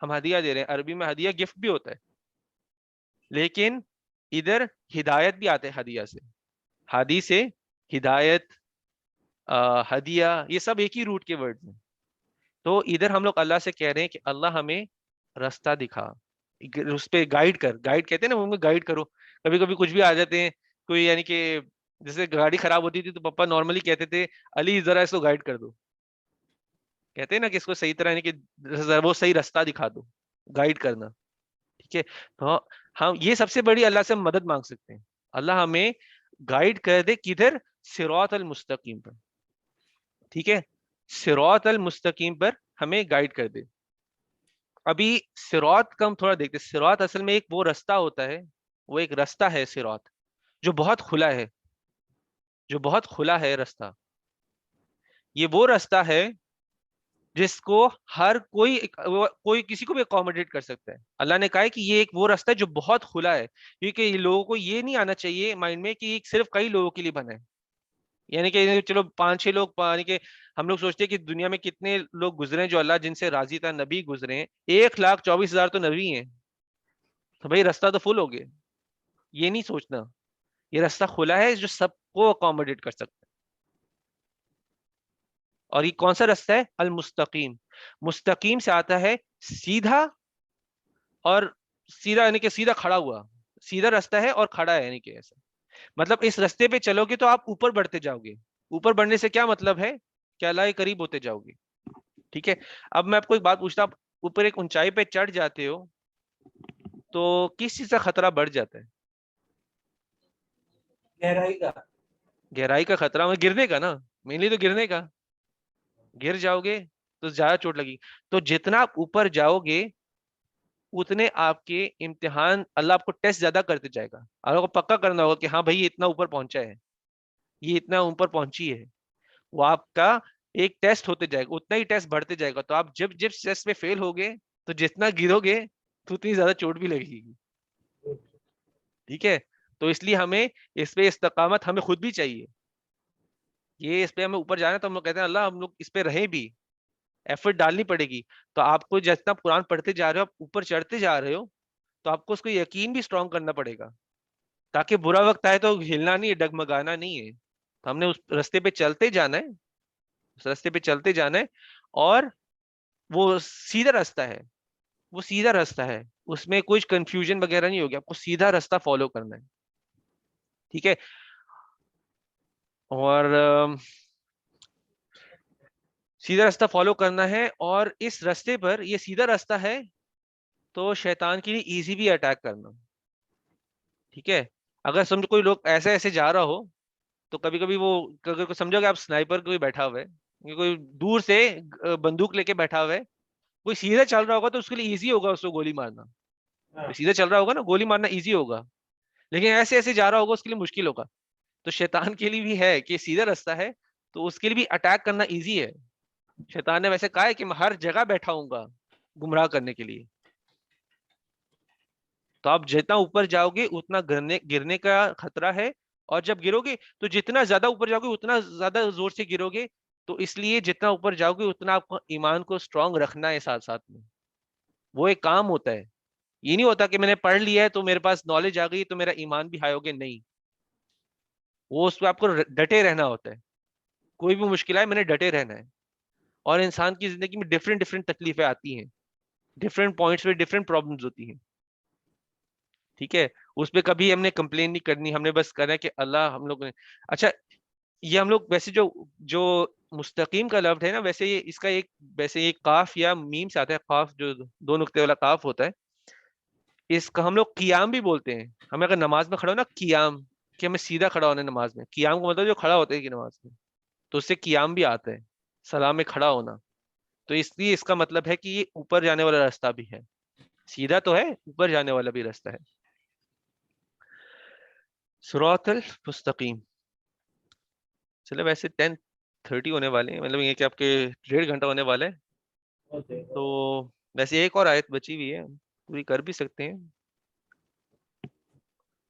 ہم ہدیہ دے رہے ہیں. عربی میں ہدیہ گفٹ بھی ہوتا ہے، لیکن ادھر ہدایت بھی آتے ہیں ہدیہ سے. ہادی سے ہدایت، ہدیہ، یہ سب ایک ہی روٹ کے ورڈ ہیں. تو ادھر ہم لوگ اللہ سے کہہ رہے ہیں کہ اللہ ہمیں راستہ دکھا، اس پہ گائیڈ کر. گائیڈ کہتے ہیں نا، وہ گائیڈ کرو. کبھی کبھی کچھ بھی آ جاتے ہیں، کوئی یعنی کہ جیسے گاڑی خراب ہوتی تھی تو پپا نارملی کہتے تھے علی ذرا اس کو گائیڈ کر دو. کہتے ہیں نا کہ اس کو صحیح طرح یعنی کہ وہ صحیح راستہ دکھا دو، گائیڈ کرنا. ٹھیک ہے. تو ہم یہ سب سے بڑی اللہ سے مدد مانگ سکتے ہیں، اللہ ہمیں گائیڈ کر دے کدھر؟ صراط المستقیم پر. ٹھیک ہے. صراط المستقیم پر ہمیں گائیڈ کر دے. ابھی صراط کا ہم تھوڑا دیکھتے. صراط اصل میں ایک وہ راستہ ہوتا ہے، وہ ایک راستہ ہے صراط جو بہت کھلا ہے، جو بہت کھلا ہے راستہ. یہ وہ راستہ ہے جس کو ہر کوئی کسی کو بھی اکوموڈیٹ کر سکتا ہے. اللہ نے کہا ہے کہ یہ ایک وہ راستہ ہے جو بہت کھلا ہے, کیونکہ یہ لوگوں کو یہ نہیں آنا چاہیے مائنڈ میں کہ یہ صرف کئی لوگوں کے لیے بنا ہے. یعنی کہ چلو 5-6 لوگ, یعنی کہ ہم لوگ سوچتے ہیں کہ دنیا میں کتنے لوگ گزرے ہیں جو اللہ جن سے راضی تھا, نبی گزرے ہیں 1,24,000 تو نبی ہیں, تو بھائی راستہ تو فل ہو گیا. یہ نہیں سوچنا, یہ راستہ کھلا ہے جو سب کو اکوموڈیٹ کر سکتا ہے. اور یہ کون سا راستہ ہے؟ المستقیم. مستقیم سے آتا ہے سیدھا, اور سیدھا یعنی کہ سیدھا کھڑا ہوا, سیدھا راستہ ہے اور کھڑا ہے, یعنی کہ ایسا مطلب اس راستے پہ چلو گے تو آپ اوپر بڑھتے جاؤ گے. اوپر بڑھنے سے کیا مطلب ہے کہ اللہ کے قریب ہوتے جاؤ گے. ٹھیک ہے, اب میں آپ کو ایک بات پوچھتا ہوں, آپ اوپر ایک اونچائی پہ چڑھ جاتے ہو تو کس چیز کا خطرہ بڑھ جاتا ہے؟ گہرائی کا. گہرائی کا خطرہ, میں گرنے کا نا, مینلی تو گرنے کا. گر جاؤ گے تو زیادہ چوٹ لگی. تو جتنا آپ اوپر جاؤ گے اتنے آپ کے امتحان, اللہ آپ کو ٹیسٹ زیادہ کرتے جائے گا. اللہ کو پکا کرنا ہوگا کہ ہاں بھائی یہ اتنا اوپر پہنچا ہے, یہ اتنا اوپر پہنچی ہے. وہ آپ کا ایک ٹیسٹ ہوتے جائے گا, اتنا ہی ٹیسٹ بڑھتے جائے گا. تو آپ جب ٹیسٹ میں فیل ہوگے تو جتنا گرو گے تو اتنی زیادہ چوٹ بھی لگے گی. ٹھیک ہے, تو اس لیے ہمیں اس پہ استقامت ہمیں خود بھی چاہیے. یہ اس پہ ہمیں اوپر جانا ہے تو ہم لوگ کہتے ہیں اللہ ہم لوگ اس پہ رہیں بھی, ایفرٹ ڈالنی پڑے گی. تو آپ کو جتنا قرآن پڑھتے جا رہے ہو, آپ اوپر چڑھتے جا رہے ہو, تو آپ کو اس کو یقین بھی اسٹرانگ کرنا پڑے گا, تاکہ برا وقت آئے تو ہلنا نہیں ہے, ڈگمگانا نہیں ہے. تو ہم نے اس راستے پہ چلتے جانا ہے, اس راستے پہ چلتے جانا ہے, اور وہ سیدھا راستہ ہے, وہ سیدھا راستہ ہے, اس میں کچھ کنفیوژن وغیرہ نہیں ہوگی, آپ کو سیدھا راستہ فالو کرنا ہے. ٹھیک ہے, اور سیدھا راستہ فالو کرنا ہے. اور اس راستے پر, یہ سیدھا راستہ ہے تو شیطان کے لیے ایزی بھی اٹیک کرنا. ٹھیک ہے, اگر سمجھو کوئی لوگ ایسے ایسے جا رہا ہو تو کبھی کبھی وہ, اگر سمجھو کہ آپ سنائپر کوئی بیٹھا ہوا ہے, کوئی دور سے بندوق لے کے بیٹھا ہوا ہے, کوئی سیدھا چل رہا ہوگا تو اس کے لیے ایزی ہوگا اس کو گولی مارنا. سیدھا چل رہا ہوگا نا, گولی مارنا ایزی ہوگا. لیکن ایسے ایسے جا رہا ہوگا اس کے لیے مشکل ہوگا. تو شیطان کے لیے بھی ہے کہ سیدھا راستہ ہے تو اس کے لیے بھی اٹیک کرنا ایزی ہے. شیطان نے ویسے کہا ہے کہ میں ہر جگہ بیٹھا ہوں گا گمراہ کرنے کے لیے. تو آپ جتنا اوپر جاؤ گے اتنا گرنے کا خطرہ ہے, اور جب گرو گے تو جتنا زیادہ اوپر جاؤ گے اتنا زیادہ زور سے گرو گے. تو اس لیے جتنا اوپر جاؤ گے اتنا آپ کو ایمان کو اسٹرانگ رکھنا ہے ساتھ ساتھ میں. وہ ایک کام ہوتا ہے, یہ نہیں ہوتا کہ میں نے پڑھ لیا ہے تو میرے پاس نالج آ گئی تو میرا ایمان بھی ہائی ہو گیا. نہیں, وہ اس پہ آپ کو ڈٹے رہنا ہوتا ہے. کوئی بھی مشکل آئے میں نے ڈٹے رہنا ہے. اور انسان کی زندگی میں ڈفرینٹ ڈفرینٹ تکلیفیں آتی ہیں, ڈفرینٹ پوائنٹس پہ ڈفرینٹ پرابلمز ہوتی ہیں. ٹھیک ہے, اس پہ کبھی ہم نے کمپلین نہیں کرنی, ہم نے بس کرنا ہے کہ اللہ ہم لوگ نے. اچھا, یہ ہم لوگ ویسے جو مستقیم کا لفظ ہے نا, ویسے یہ اس کا ایک ویسے یہ کاف یا میم سے آتا ہے, کاف جو 2 نقطے والا کاف ہوتا ہے, اس کا ہم لوگ قیام بھی بولتے ہیں. ہمیں اگر نماز میں کھڑا ہو نا, قیام, کہ ہمیں سیدھا کھڑا ہونا ہے نماز میں. قیام کو مطلب جو کھڑا ہوتا ہے کہ نماز میں, تو اس سے قیام بھی آتا ہے, سلام میں کھڑا ہونا. تو اس لیے اس کا مطلب ہے کہ یہ اوپر جانے والا راستہ بھی ہے, سیدھا تو ہے, اوپر جانے والا بھی راستہ ہے. صراط المستقیم. چلے ویسے 10:30 ہونے والے ہیں, مطلب یہ کہ آپ کے 1.5 گھنٹہ ہونے والا ہے. تو ویسے ایک اور آیت بچی ہوئی ہے, پوری کر بھی سکتے ہیں,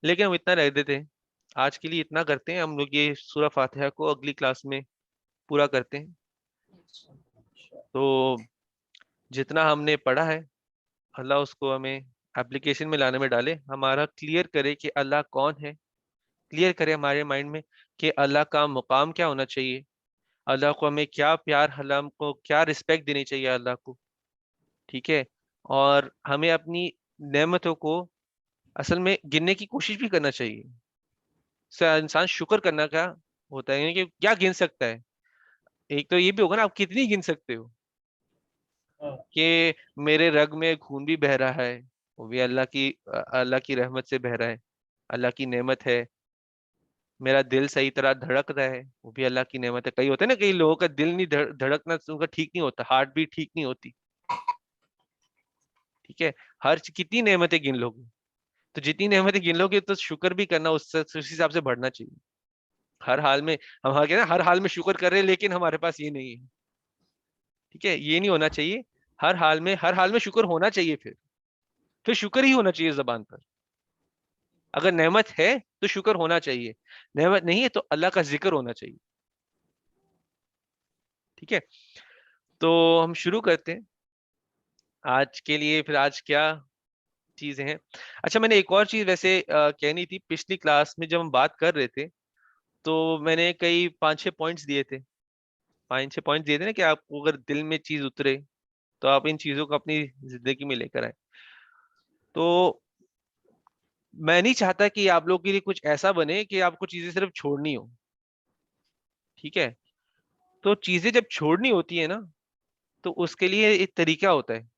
لیکن ہم اتنا رہ دیتے ہیں آج کے لیے, اتنا کرتے ہیں ہم لوگ. یہ سورہ فاتحہ کو اگلی کلاس میں پورا کرتے ہیں. تو جتنا ہم نے پڑھا ہے اللہ اس کو ہمیں اپلیکیشن میں لانے میں ڈالے, ہمارا کلیئر کرے کہ اللہ کون ہے, کلیئر کرے ہمارے مائنڈ میں کہ اللہ کا مقام کیا ہونا چاہیے, اللہ کو ہمیں کیا پیار, ہم کو کیا رسپیکٹ دینی چاہیے اللہ کو. ٹھیک ہے, اور ہمیں اپنی نعمتوں کو اصل میں گننے کی کوشش بھی کرنا چاہیے. انسان شکر کرنا کیا ہوتا ہے, یعنی کہ کیا گن سکتا ہے. ایک تو یہ بھی ہوگا نا آپ کتنی گن سکتے ہو, کہ میرے رگ میں خون بھی بہ رہا ہے, وہ بھی اللہ کی رحمت سے بہ رہا ہے, اللہ کی نعمت ہے. میرا دل صحیح طرح دھڑک رہا ہے, وہ بھی اللہ کی نعمت ہے. کئی ہوتے ہیں نا, کئی لوگوں کا دل نہیں دھڑکنا, ان کا ٹھیک نہیں ہوتا, ہارٹ بیٹ ٹھیک نہیں ہوتی. ٹھیک ہے, کتنی نعمتیں گن لو گے, تو جتنی نعمتیں گن لو گے تو شکر بھی کرنا اس حساب سے بڑھنا چاہیے. ہر حال میں ہم نا ہر حال میں شکر کر رہے ہیں, لیکن ہمارے پاس یہ نہیں ہے. ٹھیک ہے, یہ نہیں ہونا چاہیے. ہر حال میں شکر ہونا چاہیے, پھر شکر ہی ہونا چاہیے زبان پر. اگر نعمت ہے تو شکر ہونا چاہیے, نعمت نہیں ہے تو اللہ کا ذکر ہونا چاہیے. ٹھیک ہے, تو ہم شروع کرتے ہیں آج کے لیے. پھر آج کیا چیزیں ہیں؟ اچھا, میں نے ایک اور چیز ویسے کہنی تھی. پچھلی کلاس میں جب ہم بات کر رہے تھے تو میں نے کئی 5-6 پوائنٹس دیے تھے. 5-6 پوائنٹس دیے تھے نا کہ آپ کو اگر دل میں چیز اترے تو آپ ان چیزوں کو اپنی زندگی میں لے کر آئیں. تو میں نہیں چاہتا کہ آپ لوگوں کے لیے کچھ ایسا بنے کہ آپ کو چیزیں صرف چھوڑنی ہو. ٹھیک ہے, تو چیزیں جب چھوڑنی ہوتی ہے نا تو اس کے لیے ایک طریقہ ہوتا ہے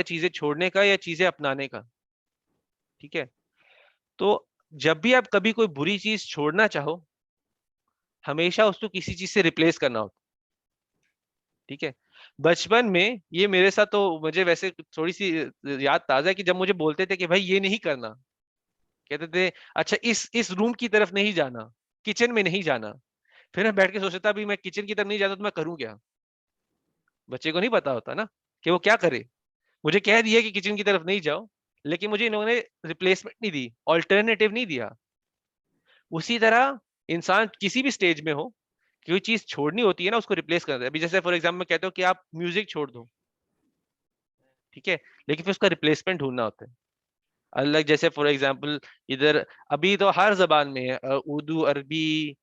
چیزیں چھوڑنے کا یا چیزیں اپنانے کا. ٹھیک ہے, تو جب بھی آپ کبھی کوئی بری چیز چھوڑنا چاہو, ہمیشہ اس کو کسی چیز سے ریپلیس کرنا ہوتا. ٹھیک ہے, بچپن میں یہ میرے ساتھ, تو مجھے ویسے تھوڑی سی یاد تازہ ہے کہ جب مجھے بولتے تھے کہ بھائی یہ نہیں کرنا, کہتے تھے اچھا اس روم کی طرف نہیں جانا, کچن میں نہیں جانا. پھر میں بیٹھ کے سوچتا تھا بھی میں کچن کی طرف نہیں جاتا تو میں کروں کیا. بچے کو نہیں پتا ہوتا نا کہ وہ کیا کرے. مجھے کہہ دیا کہ کچن کی طرف نہیں جاؤ, لیکن مجھے انہوں نے ریپلیسمنٹ نہیں دی, آلٹرنیٹیو نہیں دیا. اسی طرح انسان کسی بھی سٹیج میں ہو, کوئی چیز چھوڑنی ہوتی ہے نا, اس کو ریپلیس کرتا ہے. ابھی جیسے فار ایگزامپل میں کہتا ہوں کہ آپ میوزک چھوڑ دو, ٹھیک ہے, لیکن پھر اس کا ریپلیسمنٹ ڈھونڈنا ہوتا ہے. الگ جیسے فار ایگزامپل ادھر ابھی تو ہر زبان میں ہے, اردو, عربی,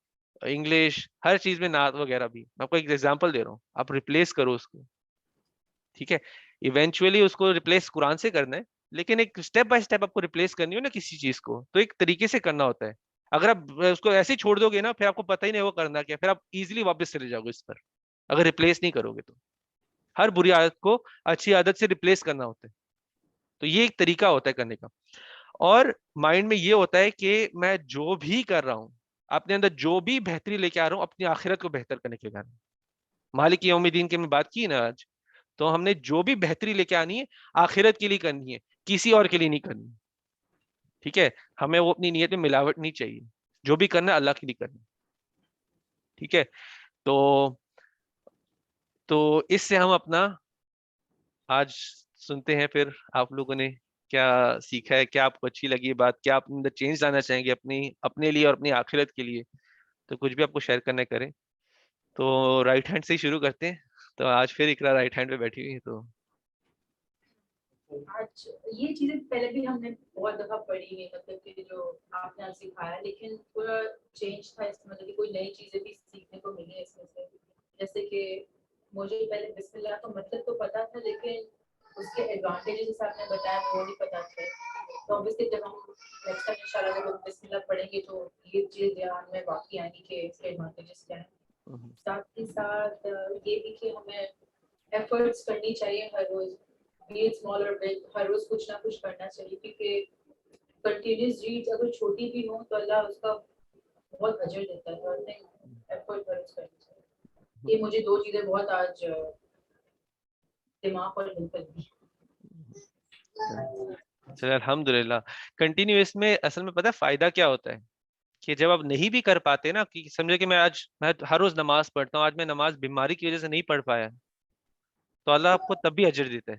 انگلش, ہر چیز میں نعت وغیرہ بھی. میں آپ کو ایک ایگزامپل دے رہا ہوں, آپ ریپلیس کرو اس کو. ٹھیک ہے, ایونچولی اس کو ریپلیس قرآن سے کرنا ہے, لیکن ایک اسٹیپ بائی اسٹیپ آپ کو ریپلیس کرنی ہو نا کسی چیز کو, تو ایک طریقے سے کرنا ہوتا ہے. اگر آپ اس کو ایسے ہی چھوڑ دو گے نا, پھر آپ کو پتہ ہی نہیں وہ کرنا کیا, پھر آپ ایزیلی واپس چلے جاؤ گے اس پر, اگر ریپلیس نہیں کرو گے تو. ہر بری عادت کو اچھی عادت سے ریپلیس کرنا ہوتا ہے. تو یہ ایک طریقہ ہوتا ہے کرنے کا. اور مائنڈ میں یہ ہوتا ہے کہ میں جو بھی کر رہا ہوں, اپنے اندر جو بھی بہتری لے کے آ رہا ہوں, اپنی آخرت کو بہتر کرنے کے لیے. مالک یوم الدین کی میں بات کی نا آج, تو ہم نے جو بھی بہتری لے کے آنی ہے آخرت کے لیے کرنی ہے, کسی اور کے لیے نہیں کرنی. ٹھیک ہے, ہمیں وہ اپنی نیت میں ملاوٹ نہیں چاہیے, جو بھی کرنا ہے اللہ کے لیے کرنا. ٹھیک ہے, تو اس سے ہم اپنا آج سنتے ہیں پھر آپ لوگوں نے کیا سیکھا ہے, کیا آپ کو اچھی لگی بات, کیا آپ اندر چینج لانا چاہیں گے اپنے لیے اور اپنی آخرت کے لیے. تو کچھ بھی آپ کو شیئر کرنا کریں. تو رائٹ ہینڈ سے ہی شروع کرتے ہیں. تو آج پھر اقرا رائٹ ہینڈ پہ بیٹھی ہوئی ہے. تو آج یہ چیزیں پہلے بھی ہم نے بہت دفعہ پڑھی ہے, مطلب کہ جو آپ نے سکھایا, لیکن پورا چینج تھا اس میں, مطلب کہ کوئی نئی چیزیں بھی سیکھنے کو ملی اس میں سے. جیسے کہ مجھے پہلے بسم اللہ کا مطلب تو پتا تھا, لیکن اس کے ایڈوانٹیجز آپ نے بتایا وہ نہیں پتا تھے. تو obviously جب ہم نیکسٹ ٹائم انشاءاللہ جب بسم اللہ پڑھیں گے تو یہ چیز دھیان میں واقعی آئے گی کہ اس کے ایڈوانٹیجز کیا ہیں. ساتھ ہی ساتھ یہ بھی کہ ہمیں ایفرٹس کرنی چاہیے ہر روز, be it small or big, ہر روز کچھ نہ کچھ کرنا چاہیے, کیونکہ کنٹینیوس ڈیڈ اگر چھوٹی بھی ہوں تو اللہ اس کا بہت اجر دیتا ہے. اور ایفرٹ ہر روز کرنی چاہیے. یہ مجھے دو چیزیں بہت آج دماغ پر ملکر دی. چلے الحمد للہ. کنٹینیوس میں اصل میں پتہ ہے فائدہ کیا ہوتا ہے, کہ جب آپ نہیں بھی کر پاتے نا, کہ سمجھے کہ میں ہر روز نماز پڑھتا ہوں, آج میں نماز بیماری کی وجہ سے نہیں پڑھ پایا, تو اللہ آپ کو تب بھی اجر دیتا ہے.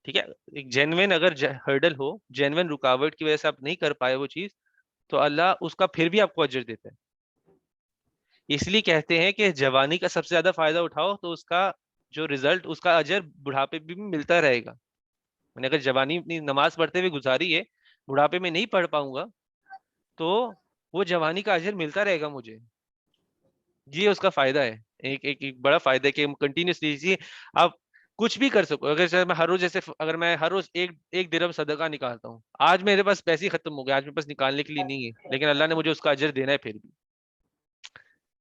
ٹھیک ہے, ایک جینوین اگر ہرڈل ہو, جینوین رکاوٹ کی وجہ سے آپ نہیں کر پائے وہ چیز, تو اللہ اس کا پھر بھی آپ کو اجر دیتا ہے. اس لیے کہتے ہیں کہ جوانی کا سب سے زیادہ فائدہ اٹھاؤ, تو اس کا جو رزلٹ, اس کا اجر بڑھاپے بھی ملتا رہے گا. میں نے اگر جوانی اپنی نماز پڑھتے ہوئے گزاری ہے, بڑھاپے میں نہیں پڑھ پاؤں گا, تو وہ جوانی کا اجر ملتا رہے گا مجھے. یہ اس کا فائدہ ہے, ایک بڑا فائدہ ہے کہ کنٹینیوس لیجیے. آپ کچھ بھی کر سکو. اگر میں ہر روز جیسے اگر میں ہر روز ایک درہم صدقہ نکالتا ہوں, آج میرے پاس پیسے ختم ہو گئے, آج میرے پاس نکالنے کے لیے نہیں ہے, لیکن اللہ نے مجھے اس کا اجر دینا ہے پھر بھی.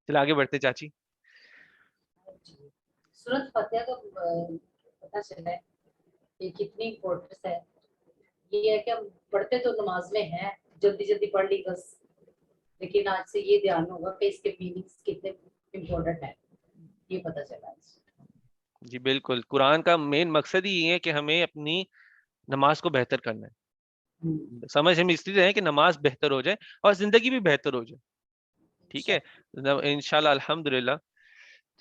چل آگے بڑھتے چاچی. سورۃ فاتحہ کا پتہ چلا ہے کہ کتنی امپورٹنس ہے. یہ ہے کہ ہم پڑھتے تو نماز میں ہیں, جلدی جلدی پڑھ لی بس, لیکن آج سے یہ دھیان ہوگا کہ اس کے میننگس کتنے امپورٹنٹ ہیں, یہ پتہ چلا. جی بالکل, قرآن کا مین مقصد ہی یہ ہے کہ ہمیں اپنی نماز کو بہتر کرنا ہے. سمجھ ہم اس لیے رہے کہ نماز بہتر ہو جائے اور زندگی بھی بہتر ہو جائے. ٹھیک ہے, انشاءاللہ الحمدللہ.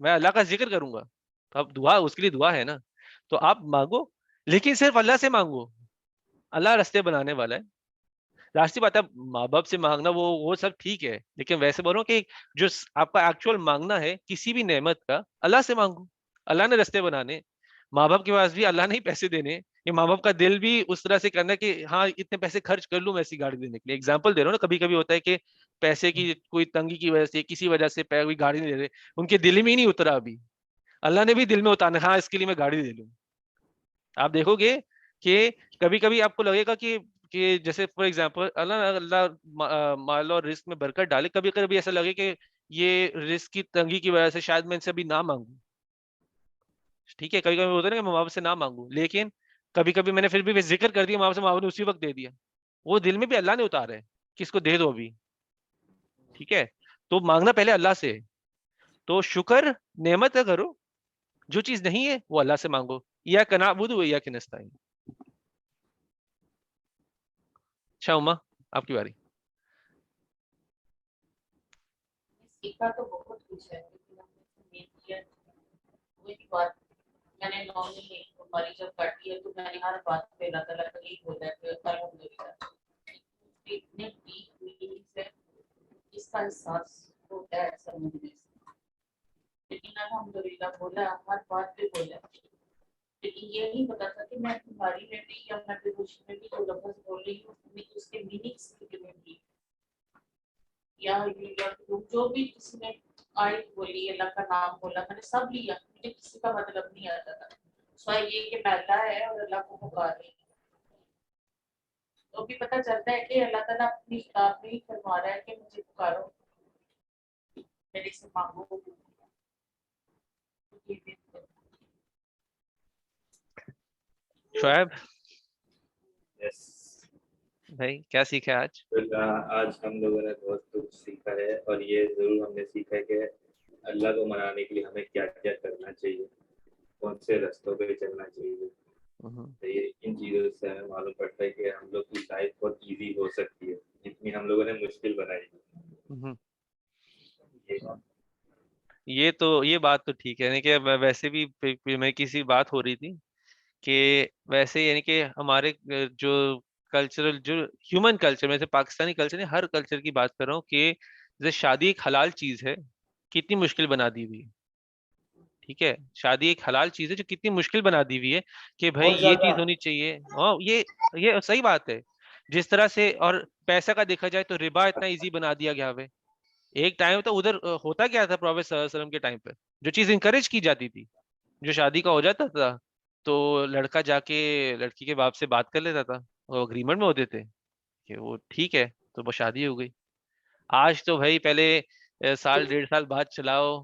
میں اللہ کا ذکر کروں گا. اب دعا اس کے لیے دعا ہے نا, تو آپ مانگو, لیکن صرف اللہ سے مانگو. اللہ راستے بنانے والا ہے. راستی بات ہے, ماں باپ سے مانگنا وہ سب ٹھیک ہے, لیکن ویسے بولو کہ جو آپ کا ایکچوئل مانگنا ہے کسی بھی نعمت کا, اللہ سے مانگو. اللہ نے راستے بنانے, ماں باپ کے پاس بھی اللہ نے ہی پیسے دینے. یہ ماں باپ کا دل بھی اس طرح سے کرنا کہ ہاں اتنے پیسے خرچ کر لوں میں ایسی گاڑی دینے کے لیے. ایگزامپل دے رہا ہوں نا, کبھی کبھی ہوتا ہے کہ پیسے کی کوئی تنگی کی وجہ سے, کسی وجہ سے کوئی گاڑی نہیں دے رہے, ان کے دل میں ہی نہیں اترا ابھی. اللہ نے بھی دل میں اتارنا, ہاں اس کے لیے میں گاڑی دے لوں. آپ دیکھو گے کہ کبھی کبھی آپ کو لگے گا کہ جیسے فار ایگزامپل اللہ مال اور رزق میں برکت ڈالے, کبھی کبھی ایسا لگے کہ یہ رزق کی تنگی کی وجہ سے شاید میں ان سے ابھی نہ مانگوں. ٹھیک ہے, کبھی کبھی ہوتا ہے نا کہ ماں باپ سے نہ مانگوں, لیکن کبھی کبھی میں نے پھر بھی ذکر کر دیا ماں باپ نے اسی وقت دے دیا. وہ دل میں بھی اللہ نے اتارا ہے کہ اس کو دے دو ابھی. ٹھیک ہے, تو مانگنا پہلے اللہ سے. تو شکر نعمت ہے کرو, جو چیز نہیں ہے وہ اللہ سے مانگو. یا نعبد و ایاک نستعین. اچھا اما, آپ کی باری. سیکھا تو بہت کچھ ہے, لیکن وہی بات میں نے نارملی ہماری جب کاٹی ہے تو میں نے ہر بات پہ اللہ تعالیٰ کا یہی بولا ہے کہ الحمدللہ. اتنے ڈیپ میننگس ہے اس کا احساس ہوتا ہے سمجھنے سے, لیکن الحمدللہ بولا ہر بات پہ بولا. لیکن یہ نہیں پتا تھا کہ میں تمہاری میں بھی یا میں بیہوشی میں بھی جو لفظ بول رہی ہوں اس کے میننگس کتنے بھی, یا جو بھی کسی نے آیت بولی, اللہ کا نام بولا, میں نے سب لیا, مجھے کسی کا مطلب نہیں آتا تھا. سوائے یہ کہ میں اللہ ہے اور اللہ کو پکار رہی ہوں, تو بھی پتہ چلتا ہے کہ اللہ تعالیٰ اپنی کتاب میں ہی فرما رہا ہے کہ مجھے پکارو, میرے سے مانگو. شعیب یس. بھائی کیا سیکھا آج؟ آج ہم لوگوں نے بہت کچھ سیکھا ہے, اور یہ ضرور ہم نے سیکھا ہے کہ اللہ کو منانے کے لیے ہمیں کیا کیا کرنا چاہیے, کون سے رستوں پہ چلنا چاہیے. تو یہ ان چیزوں سے ہمیں معلوم پڑتا ہے کہ ہم لوگ کی لائف بہت ایزی ہو سکتی ہے جتنی ہم لوگوں نے مشکل بنائی. یہ بات تو ٹھیک ہے, یعنی کہ ویسے بھی میں کسی بات ہو رہی تھی کہ ویسے یعنی کہ ہمارے جو کلچرل جو ہیومن کلچر میں سے پاکستانی کلچر نہیں, ہر کلچر کی بات کر رہا ہوں کہ جیسے شادی ایک حلال چیز ہے, کتنی مشکل بنا دی ہوئی ہے. ٹھیک ہے, شادی ایک حلال چیز ہے جو کتنی مشکل بنا دی ہوئی ہے کہ بھائی یہ چیز ہونی چاہیے. ہاں یہ صحیح بات ہے. جس طرح سے اور پیسہ کا دیکھا جائے تو ربا اتنا ایزی بنا دیا گیا ہے. ایک ٹائم تو ادھر ہوتا کیا تھا پروفیٹ صلی اللہ علیہ وسلم کے ٹائم پہ, جو چیز انکریج کی جاتی تھی, جو شادی کا ہو جاتا تھا تو لڑکا جا کے لڑکی کے باپ سے بات کر لیتا تھا, وہ اگریمنٹ میں ہوتے تھے کہ وہ ٹھیک ہے, تو وہ شادی ہو گئی. آج تو بھائی پہلے سال 1.5 سال بعد چلاؤ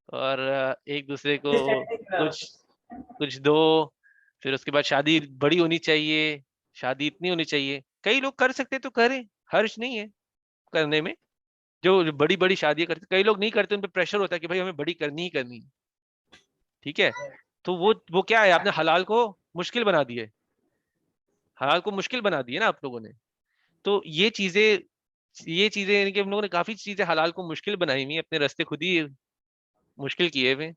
اور ایک دوسرے کو کچھ دو, پھر اس کے بعد شادی بڑی ہونی چاہیے, شادی اتنی ہونی چاہیے. کئی لوگ کر سکتے تو کریں, حرج نہیں ہے کرنے میں. جو بڑی بڑی شادیاں کرتے, کئی لوگ نہیں کرتے, ان پہ پریشر ہوتا ہے کہ بھائی ہمیں بڑی کرنی ہی کرنی. ٹھیک ہے, تو وہ کیا ہے, آپ نے حلال کو مشکل بنا دیے, حلال کو مشکل بنا دیے نا آپ لوگوں نے. تو یہ چیزیں یعنی کہ ہم لوگوں نے کافی چیزیں حلال کو مشکل بنائی ہوئی, اپنے راستے خود ہی مشکل کیے ہوئے.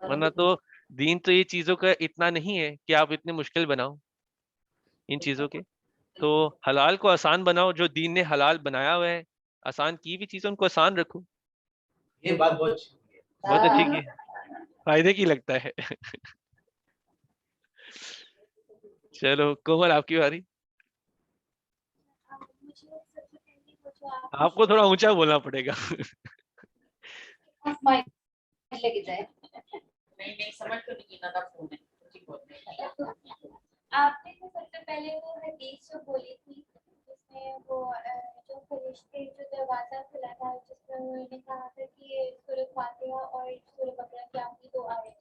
ورنہ تو دین تو یہ چیزوں کا اتنا نہیں ہے کہ آپ اتنے مشکل بناؤ ان چیزوں کے. تو حلال کو آسان بناؤ, جو دین نے حلال بنایا ہوا ہے, آسان کی بھی چیزیں ان کو آسان رکھو. یہ بات بہت اچھی ہے. بہت اچھی کی, فائدے کی لگتا ہے. چلو کومل آپ کی باری. آپ کو تھوڑا اونچا بولنا پڑے گا. لے کے جائے نہیں سمجھ تو نہیں نہ فون ہے. آپ نے تو سب سے پہلے وہ حدیث جو بولی تھی جس میں وہ جو فرشتے جو دروازہ کھلا تھا, جس میں انہوں نے کہا تھا کہ سورۃ فاتحہ اور سورۃ بقرہ کی آخری دعا ہے,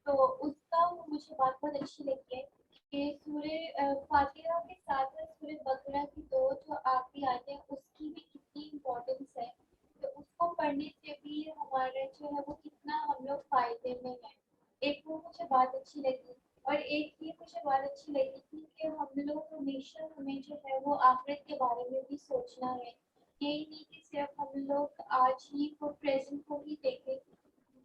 تو اس کا مجھے بات بہت اچھی لگی ہے کہ سورۃ فاتحہ کے ساتھ سورۃ بقرہ کی دو جو آخری آیتیں ہیں اس کی بھی کتنی امپورٹنس ہے, تو اس کو پڑھنے سے بھی ہمارا جو ہے وہ کتنا ہم لوگ فائدے میں ہیں. ایک وہ مجھے بات اچھی لگی, اور ایک یہ مجھے بات اچھی لگی تھی کہ ہم لوگ ہمیشہ ہمیں جو ہے وہ آخرت کے بارے میں بھی سوچنا ہے. یہی نہیں کہ صرف ہم لوگ آج ہی کو پریزنٹ کو ہی دیکھیں,